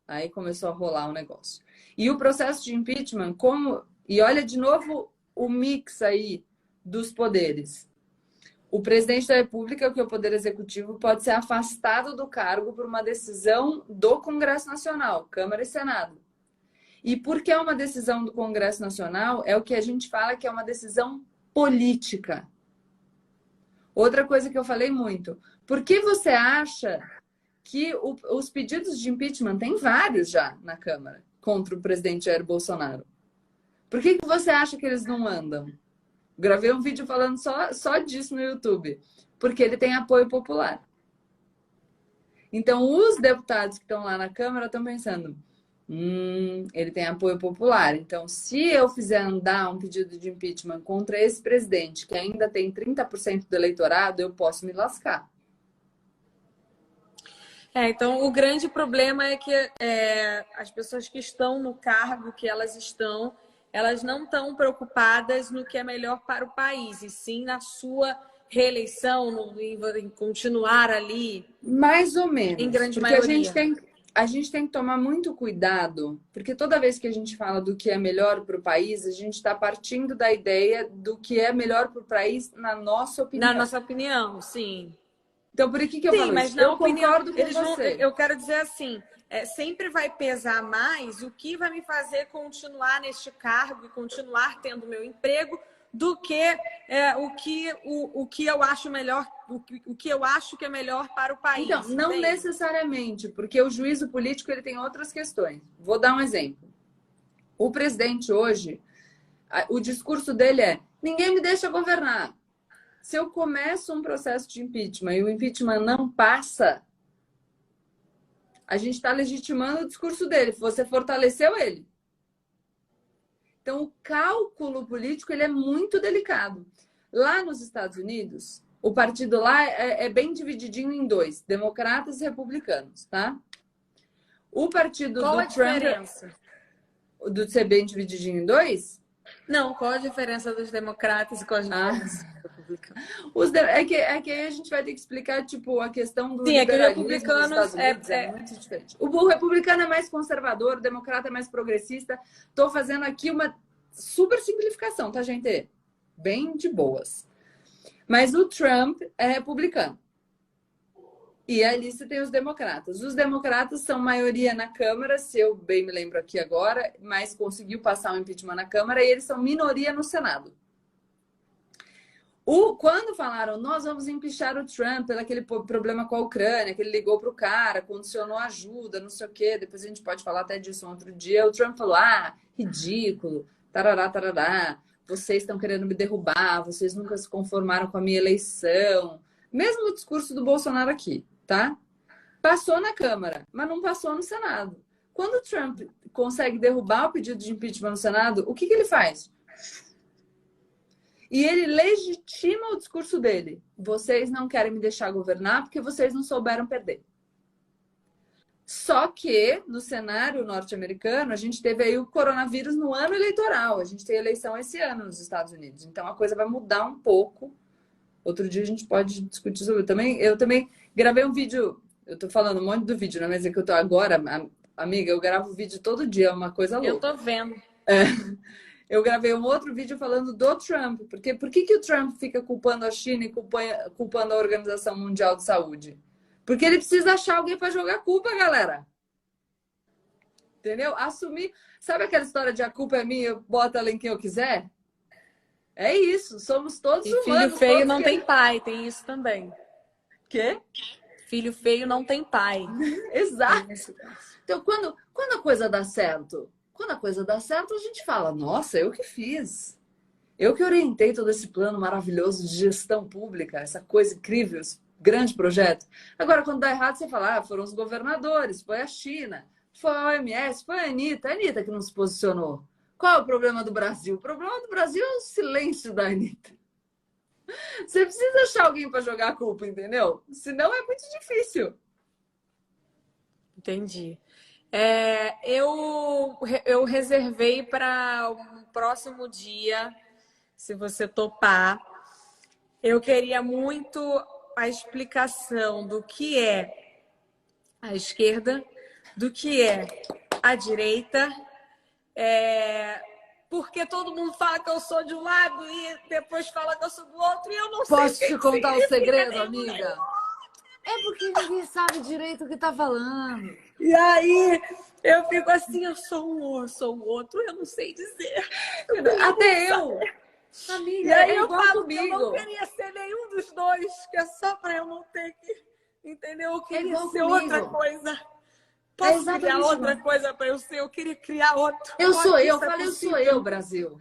Aí começou a rolar o negócio. E o processo de impeachment, e olha de novo o mix aí dos poderes. O presidente da República, que é o poder executivo, pode ser afastado do cargo por uma decisão do Congresso Nacional, Câmara e Senado. E porque é uma decisão do Congresso Nacional, é o que a gente fala que é uma decisão política. Outra coisa que eu falei muito. Por que você acha que os pedidos de impeachment, tem vários já na Câmara, contra o presidente Jair Bolsonaro? Por que você acha que eles não andam? Gravei um vídeo falando só disso no YouTube. Porque ele tem apoio popular. Então, os deputados que estão lá na Câmara estão pensando... ele tem apoio popular. Então, se eu fizer andar um pedido de impeachment contra esse presidente, que ainda tem 30% do eleitorado, eu posso me lascar. Então, o grande problema é que as pessoas que estão no cargo que elas não estão preocupadas no que é melhor para o país, e sim na sua reeleição, em continuar ali. Mais ou menos. Em grande porque maioria. A gente tem que tomar muito cuidado, porque toda vez que a gente fala do que é melhor para o país, a gente está partindo da ideia do que é melhor para o país na nossa opinião. Na nossa opinião, sim. Então, por que eu Sim, falo mas isso? na Eu opinião, concordo com eles você. eu quero dizer assim, sempre vai pesar mais o que vai me fazer continuar neste cargo e continuar tendo meu emprego do que o que eu acho melhor, o que eu acho que é melhor para o país. Então, não entende? necessariamente, porque o juízo político ele tem outras questões. Vou dar um exemplo. O presidente hoje, o discurso dele é: ninguém me deixa governar. Se eu começo um processo de impeachment e o impeachment não passa, a gente está legitimando o discurso dele. Você fortaleceu ele. Então, o cálculo político ele é muito delicado. Lá nos Estados Unidos, o partido lá é bem divididinho em dois, democratas e republicanos, tá? O partido Qual do a Trump, diferença? do ser bem divididinho em dois, Não, qual a diferença dos democratas e qual a diferença dos republicanos? É que aí a gente vai ter que explicar, tipo, a questão do Sim, é que os liberalismo nos republicanos Estados Unidos é muito diferente. O republicano é mais conservador, o democrata é mais progressista. Tô fazendo aqui uma super simplificação, tá, gente? Bem de boas. Mas o Trump é republicano. E ali você tem os democratas. Os democratas são maioria na Câmara, se eu bem me lembro aqui agora, mas conseguiu passar o impeachment na Câmara, e eles são minoria no Senado. Quando falaram, nós vamos empichar o Trump pelo aquele problema com a Ucrânia, que ele ligou para o cara, condicionou ajuda, não sei o quê, depois a gente pode falar até disso um outro dia, o Trump falou, ridículo, tarará, tarará, vocês estão querendo me derrubar, vocês nunca se conformaram com a minha eleição. Mesmo o discurso do Bolsonaro aqui, tá? Passou na Câmara, mas não passou no Senado. Quando o Trump consegue derrubar o pedido de impeachment no Senado, o que ele faz? E ele legitima o discurso dele. Vocês não querem me deixar governar porque vocês não souberam perder. Só que, no cenário norte-americano, a gente teve aí o coronavírus no ano eleitoral. A gente tem eleição esse ano nos Estados Unidos. Então, a coisa vai mudar um pouco. Outro dia a gente pode discutir sobre... Eu também gravei um vídeo... Eu tô falando um monte do vídeo, né? Mas é que eu tô agora... Amiga, eu gravo vídeo todo dia. É uma coisa louca. Eu tô vendo. Eu gravei um outro vídeo falando do Trump. Porque por que o Trump fica culpando a China e culpando a Organização Mundial de Saúde? Porque ele precisa achar alguém para jogar culpa, galera. Entendeu? Assumir. Sabe aquela história de a culpa é minha, eu boto ela em quem eu quiser? É isso. Somos todos humanos. Filho feio não tem pai, tem isso também. Quê? Filho feio não tem pai. Exato. Então, quando a coisa dá certo, a gente fala, nossa, eu que fiz. Eu que orientei todo esse plano maravilhoso de gestão pública, essa coisa incrível, esse grande projeto. Agora, quando dá errado, você fala, foram os governadores, foi a China, foi a OMS, foi a Anitta que não se posicionou. Qual é o problema do Brasil? O problema do Brasil é o silêncio da Anitta. Você precisa achar alguém para jogar a culpa, entendeu? Senão é muito difícil. Entendi. Eu reservei para o próximo dia, se você topar. Eu queria muito a explicação do que é a esquerda, do que é a direita, porque todo mundo fala que eu sou de um lado e depois fala que eu sou do outro e eu não sei. Posso te contar o segredo, amiga? É porque ninguém sabe direito o que tá falando. E aí eu fico assim, eu sou um, eu sou o outro, eu não sei dizer. Até eu. Amiga, e aí é eu igual falo comigo. que eu não queria ser nenhum dos dois, que é só para eu não ter que... Entendeu? Eu queria ser outra coisa. Posso criar outra coisa para eu ser? Eu queria criar outro. Eu sou eu, Brasil.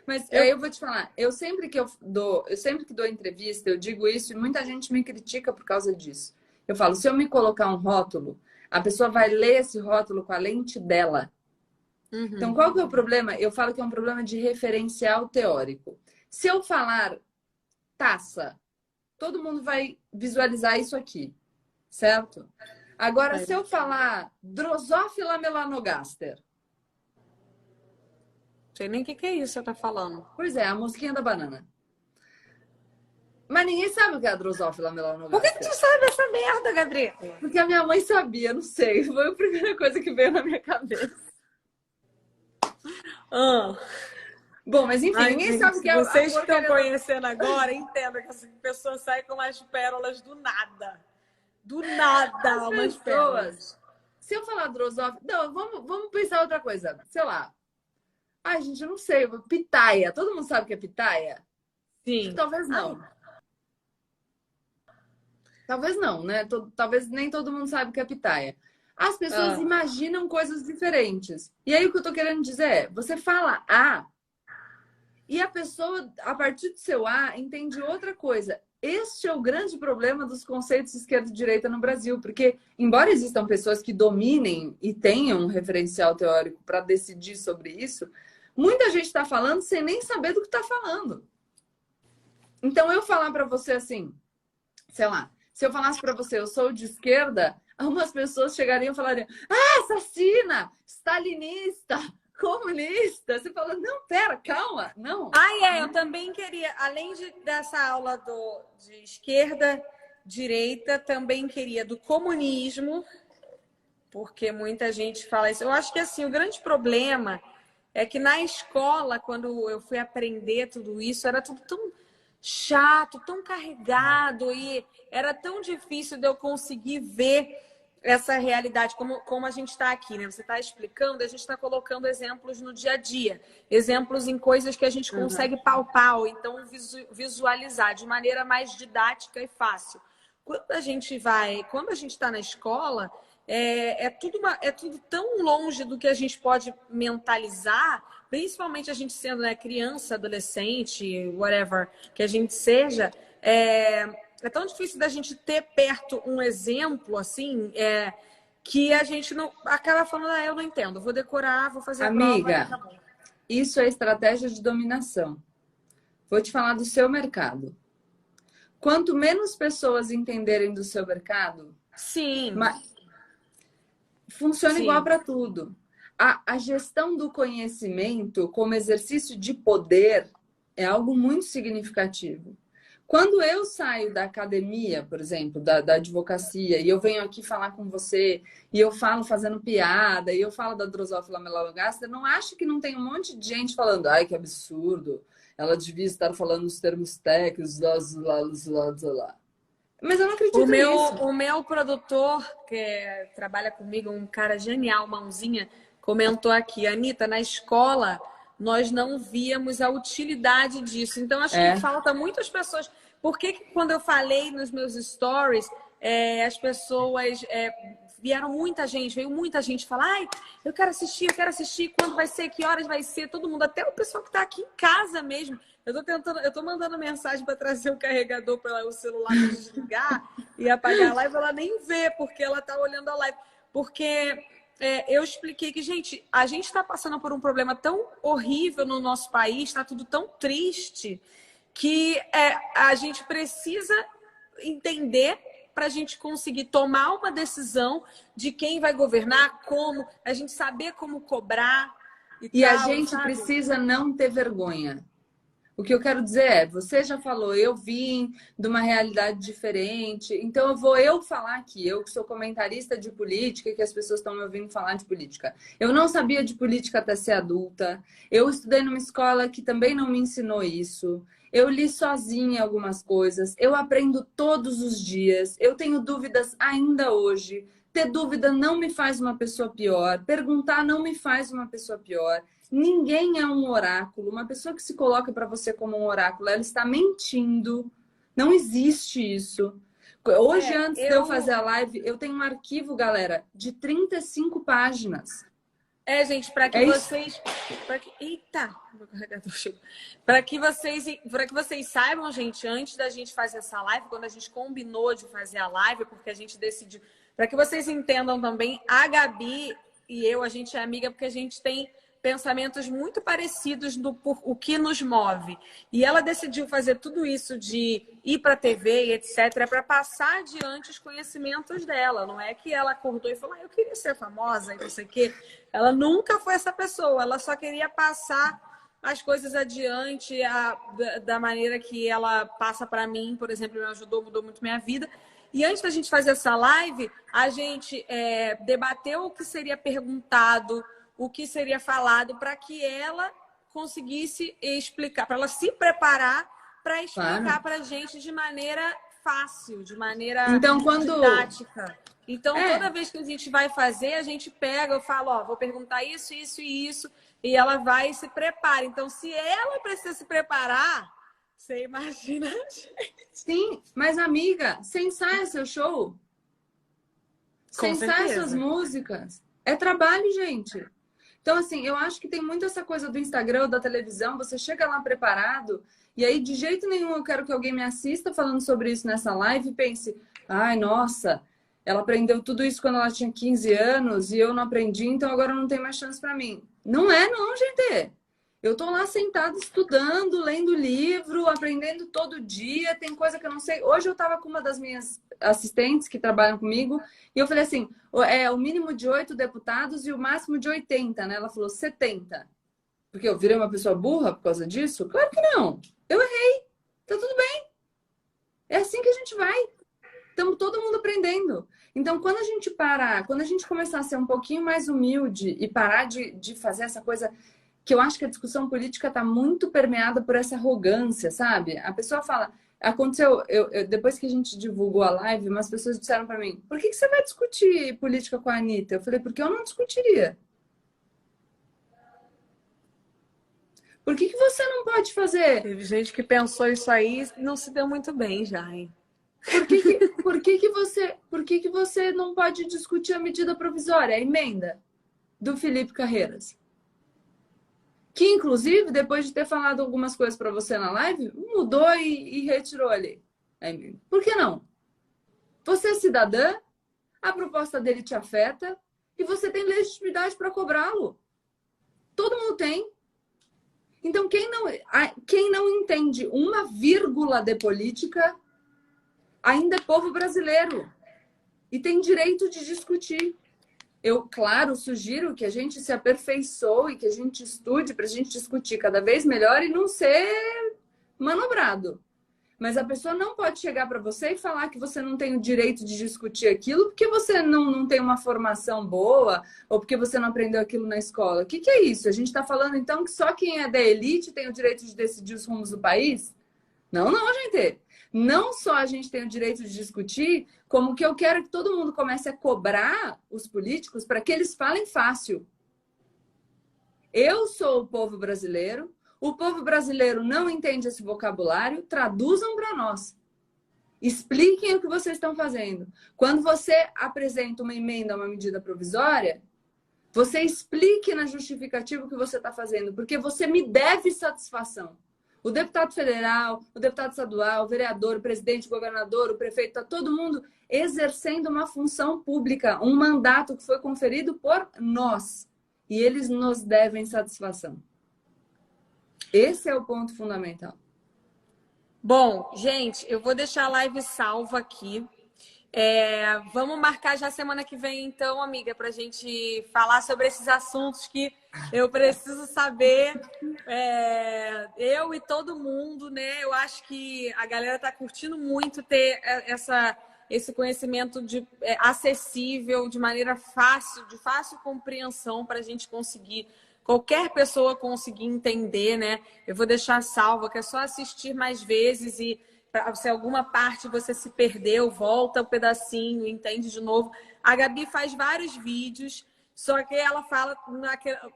Mas eu vou te falar, eu sempre que dou entrevista, eu digo isso e muita gente me critica por causa disso. Eu falo, se eu me colocar um rótulo, a pessoa vai ler esse rótulo com a lente dela. Uhum. Então, qual que é o problema? Eu falo que é um problema de referencial teórico. Se eu falar taça, todo mundo vai visualizar isso aqui, certo? Agora, se eu falar Drosophila melanogaster, sei nem o que é isso que você tá falando. Pois é, a mosquinha da banana. Mas ninguém sabe o que é a Drosophila melanogaster. Por que tu sabe essa merda, Gabriela? Porque a minha mãe sabia, não sei. Foi a primeira coisa que veio na minha cabeça. Bom, mas enfim, Ai, ninguém gente, sabe o que é vocês que estão conhecendo agora, entendam que essa pessoa sai com umas pérolas do nada. Do nada, umas pérolas. Se eu falar Drosophila... Não, vamos pensar outra coisa. Sei lá. Ai, gente, eu não sei. Pitaia. Todo mundo sabe o que é pitaia? Sim. Talvez não. Talvez não, né? Talvez nem todo mundo sabe o que é pitaia. As pessoas imaginam coisas diferentes. E aí o que eu tô querendo dizer é, você fala A e a pessoa, a partir do seu A, entende outra coisa. Este é o grande problema dos conceitos de esquerda e direita no Brasil, porque embora existam pessoas que dominem e tenham um referencial teórico para decidir sobre isso, muita gente está falando sem nem saber do que está falando. Então eu falar para você assim, sei lá, se eu falasse para você, eu sou de esquerda, algumas pessoas chegariam e falariam, assassina, stalinista, comunista. Você fala, não, pera, calma, não. Eu também queria, além dessa aula de esquerda, direita, também queria do comunismo, porque muita gente fala isso. Eu acho que assim, o grande problema é que na escola, quando eu fui aprender tudo isso, era tudo tão chato, tão carregado e era tão difícil de eu conseguir ver essa realidade, como a gente está aqui, né? Você está explicando, a gente está colocando exemplos no dia a dia, exemplos em coisas que a gente consegue palpar, ou então visualizar de maneira mais didática e fácil. Quando a gente está na escola, é tudo tão longe do que a gente pode mentalizar, principalmente a gente sendo, né, criança, adolescente, whatever que a gente seja, é tão difícil da gente ter perto um exemplo, assim, que a gente não acaba falando, eu não entendo, vou decorar, vou fazer a prova. Amiga, isso é estratégia de dominação. Vou te falar do seu mercado. Quanto menos pessoas entenderem do seu mercado, sim, funciona igual para tudo. A gestão do conhecimento como exercício de poder é algo muito significativo. Quando eu saio da academia, por exemplo, da advocacia, e eu venho aqui falar com você, e eu falo fazendo piada, e eu falo da Drosophila melanogaster, não acho que não tem um monte de gente falando, ai, que absurdo, ela devia estar falando os termos técnicos, lá. Mas eu não acredito nisso. O meu produtor, que trabalha comigo, um cara genial, mãozinha, comentou aqui, Anitta, na escola nós não víamos a utilidade disso. Então, acho que falta muitas pessoas. Por que quando eu falei nos meus stories, as pessoas veio muita gente falar, ai, eu quero assistir, quando vai ser, que horas vai ser, todo mundo, até o pessoal que está aqui em casa mesmo. Eu tô mandando mensagem para trazer o carregador para o celular desligar e apagar a live, ela nem vê, porque ela tá olhando a live. Porque eu expliquei que, gente, a gente está passando por um problema tão horrível no nosso país, está tudo tão triste, que a gente precisa entender para a gente conseguir tomar uma decisão de quem vai governar, como, a gente saber como cobrar. E tal, a gente precisa não ter vergonha. O que eu quero dizer é, você já falou, eu vim de uma realidade diferente, então eu vou falar aqui, eu que sou comentarista de política, que as pessoas estão me ouvindo falar de política. Eu não sabia de política até ser adulta, eu estudei numa escola que também não me ensinou isso, eu li sozinha algumas coisas, eu aprendo todos os dias, eu tenho dúvidas ainda hoje, ter dúvida não me faz uma pessoa pior, perguntar não me faz uma pessoa pior. Ninguém é um oráculo. Uma pessoa que se coloca para você como um oráculo, ela está mentindo. Não existe isso. Hoje, antes de eu fazer a live, eu tenho um arquivo, galera, de 35 páginas. Gente, para que vocês... Eita! Meu carregador chegou. Para que vocês saibam, gente, antes da gente fazer essa live, quando a gente combinou de fazer a live, porque a gente decidiu... Para que vocês entendam também, a Gabi e eu, a gente é amiga porque a gente tem pensamentos muito parecidos por o que nos move. E ela decidiu fazer tudo isso de ir para a TV e etc. para passar adiante os conhecimentos dela. Não é que ela acordou e falou, eu queria ser famosa e não sei o quê. Ela nunca foi essa pessoa. Ela só queria passar as coisas adiante da maneira que ela passa para mim, por exemplo, me ajudou, mudou muito minha vida. E antes da gente fazer essa live, a gente debateu o que seria perguntado, o que seria falado, para que ela conseguisse explicar, para ela se preparar para explicar Claro. para a gente de maneira fácil, de maneira didática. Então, toda vez que a gente vai fazer, a gente pega, eu falo, ó, vou perguntar isso, isso e isso, e ela vai e se prepara. Então, se ela precisa se preparar, você imagina, gente. Sim, mas amiga, você ensaia seu show? Você ensaia suas músicas? É trabalho, gente. Então, assim, eu acho que tem muito essa coisa do Instagram, da televisão, você chega lá preparado, e aí de jeito nenhum eu quero que alguém me assista falando sobre isso nessa live e pense, ai, nossa, ela aprendeu tudo isso quando ela tinha 15 anos e eu não aprendi, então agora não tem mais chance para mim. Não é não, gente. Eu tô lá sentada estudando, lendo livro, aprendendo todo dia, tem coisa que eu não sei. Hoje eu tava com uma das minhas assistentes que trabalham comigo e eu falei assim, o mínimo de 8 deputados e o máximo de 80, né? Ela falou 70. Porque eu virei uma pessoa burra por causa disso? Claro que não. Eu errei. Tá tudo bem. É assim que a gente vai. Estamos todo mundo aprendendo. Então, quando a gente parar, quando a gente começar a ser um pouquinho mais humilde e parar de fazer essa coisa que eu acho que a discussão política está muito permeada por essa arrogância, sabe? A pessoa fala... Aconteceu, depois que a gente divulgou a live, umas pessoas disseram para mim, por que você vai discutir política com a Anitta? Eu falei, porque eu não discutiria. Por que você não pode fazer? Teve gente que pensou isso aí e não se deu muito bem já, hein? Por que você não pode discutir a medida provisória, a emenda do Felipe Carreiras? Que, inclusive, depois de ter falado algumas coisas para você na live, mudou e retirou ali. Por que não? Você é cidadã, a proposta dele te afeta e você tem legitimidade para cobrá-lo. Todo mundo tem. Então, quem não entende uma vírgula de política ainda é povo brasileiro e tem direito de discutir. Eu, claro, sugiro que a gente se aperfeiçoe, que a gente estude para a gente discutir cada vez melhor e não ser manobrado. Mas a pessoa não pode chegar para você e falar que você não tem o direito de discutir aquilo porque você não tem uma formação boa ou porque você não aprendeu aquilo na escola. O que é isso? A gente está falando, então, que só quem é da elite tem o direito de decidir os rumos do país? Não, gente. Não só a gente tem o direito de discutir, como que eu quero que todo mundo comece a cobrar os políticos para que eles falem fácil. Eu sou o povo brasileiro não entende esse vocabulário, traduzam para nós. Expliquem o que vocês estão fazendo. Quando você apresenta uma emenda a uma medida provisória, você explique na justificativa o que você está fazendo, porque você me deve satisfação. O deputado federal, o deputado estadual, o vereador, o presidente, o governador, o prefeito, está todo mundo exercendo uma função pública, um mandato que foi conferido por nós. E eles nos devem satisfação. Esse é o ponto fundamental. Bom, gente, eu vou deixar a live salva aqui. Vamos marcar já semana que vem, então, amiga, para a gente falar sobre esses assuntos que eu preciso saber. Eu e todo mundo, né? Eu acho que a galera está curtindo muito ter esse conhecimento acessível, de maneira fácil, de fácil compreensão para a gente conseguir, qualquer pessoa conseguir entender, né? Eu vou deixar salva, que é só assistir mais vezes e se alguma parte você se perdeu, volta um pedacinho, entende de novo. A Gabi faz vários vídeos, só que ela fala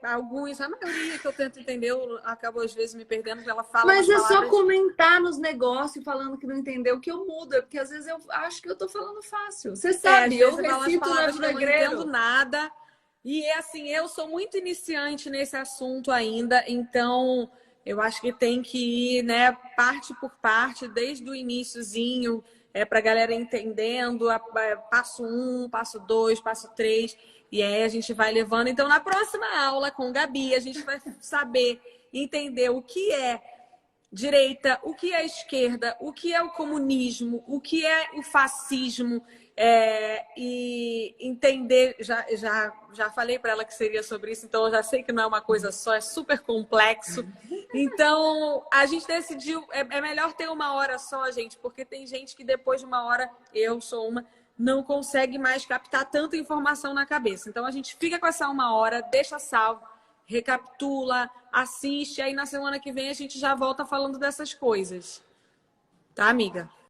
alguns, a maioria que eu tento entender, eu acabo às vezes me perdendo, porque ela fala. Mas é só comentar nos negócios falando que não entendeu, que eu mudo, porque às vezes eu acho que eu tô falando fácil. Você sabe, eu recito na eu não entendo nada. E assim, eu sou muito iniciante nesse assunto ainda, então eu acho que tem que ir, né, parte por parte, desde o iniciozinho, para a galera entendendo, passo 1, passo 2, passo 3, e aí a gente vai levando. Então, na próxima aula com Gabi, a gente vai saber entender o que é direita, o que é esquerda, o que é o comunismo, o que é o fascismo, e entender, já falei para ela que seria sobre isso, então eu já sei que não é uma coisa só, é super complexo. Então, a gente decidiu, é melhor ter uma hora só, gente, porque tem gente que depois de uma hora, eu sou uma, não consegue mais captar tanta informação na cabeça. Então, a gente fica com essa uma hora, deixa salvo. recapitula, assiste, aí na semana que vem a gente já volta falando dessas coisas. Tá, amiga?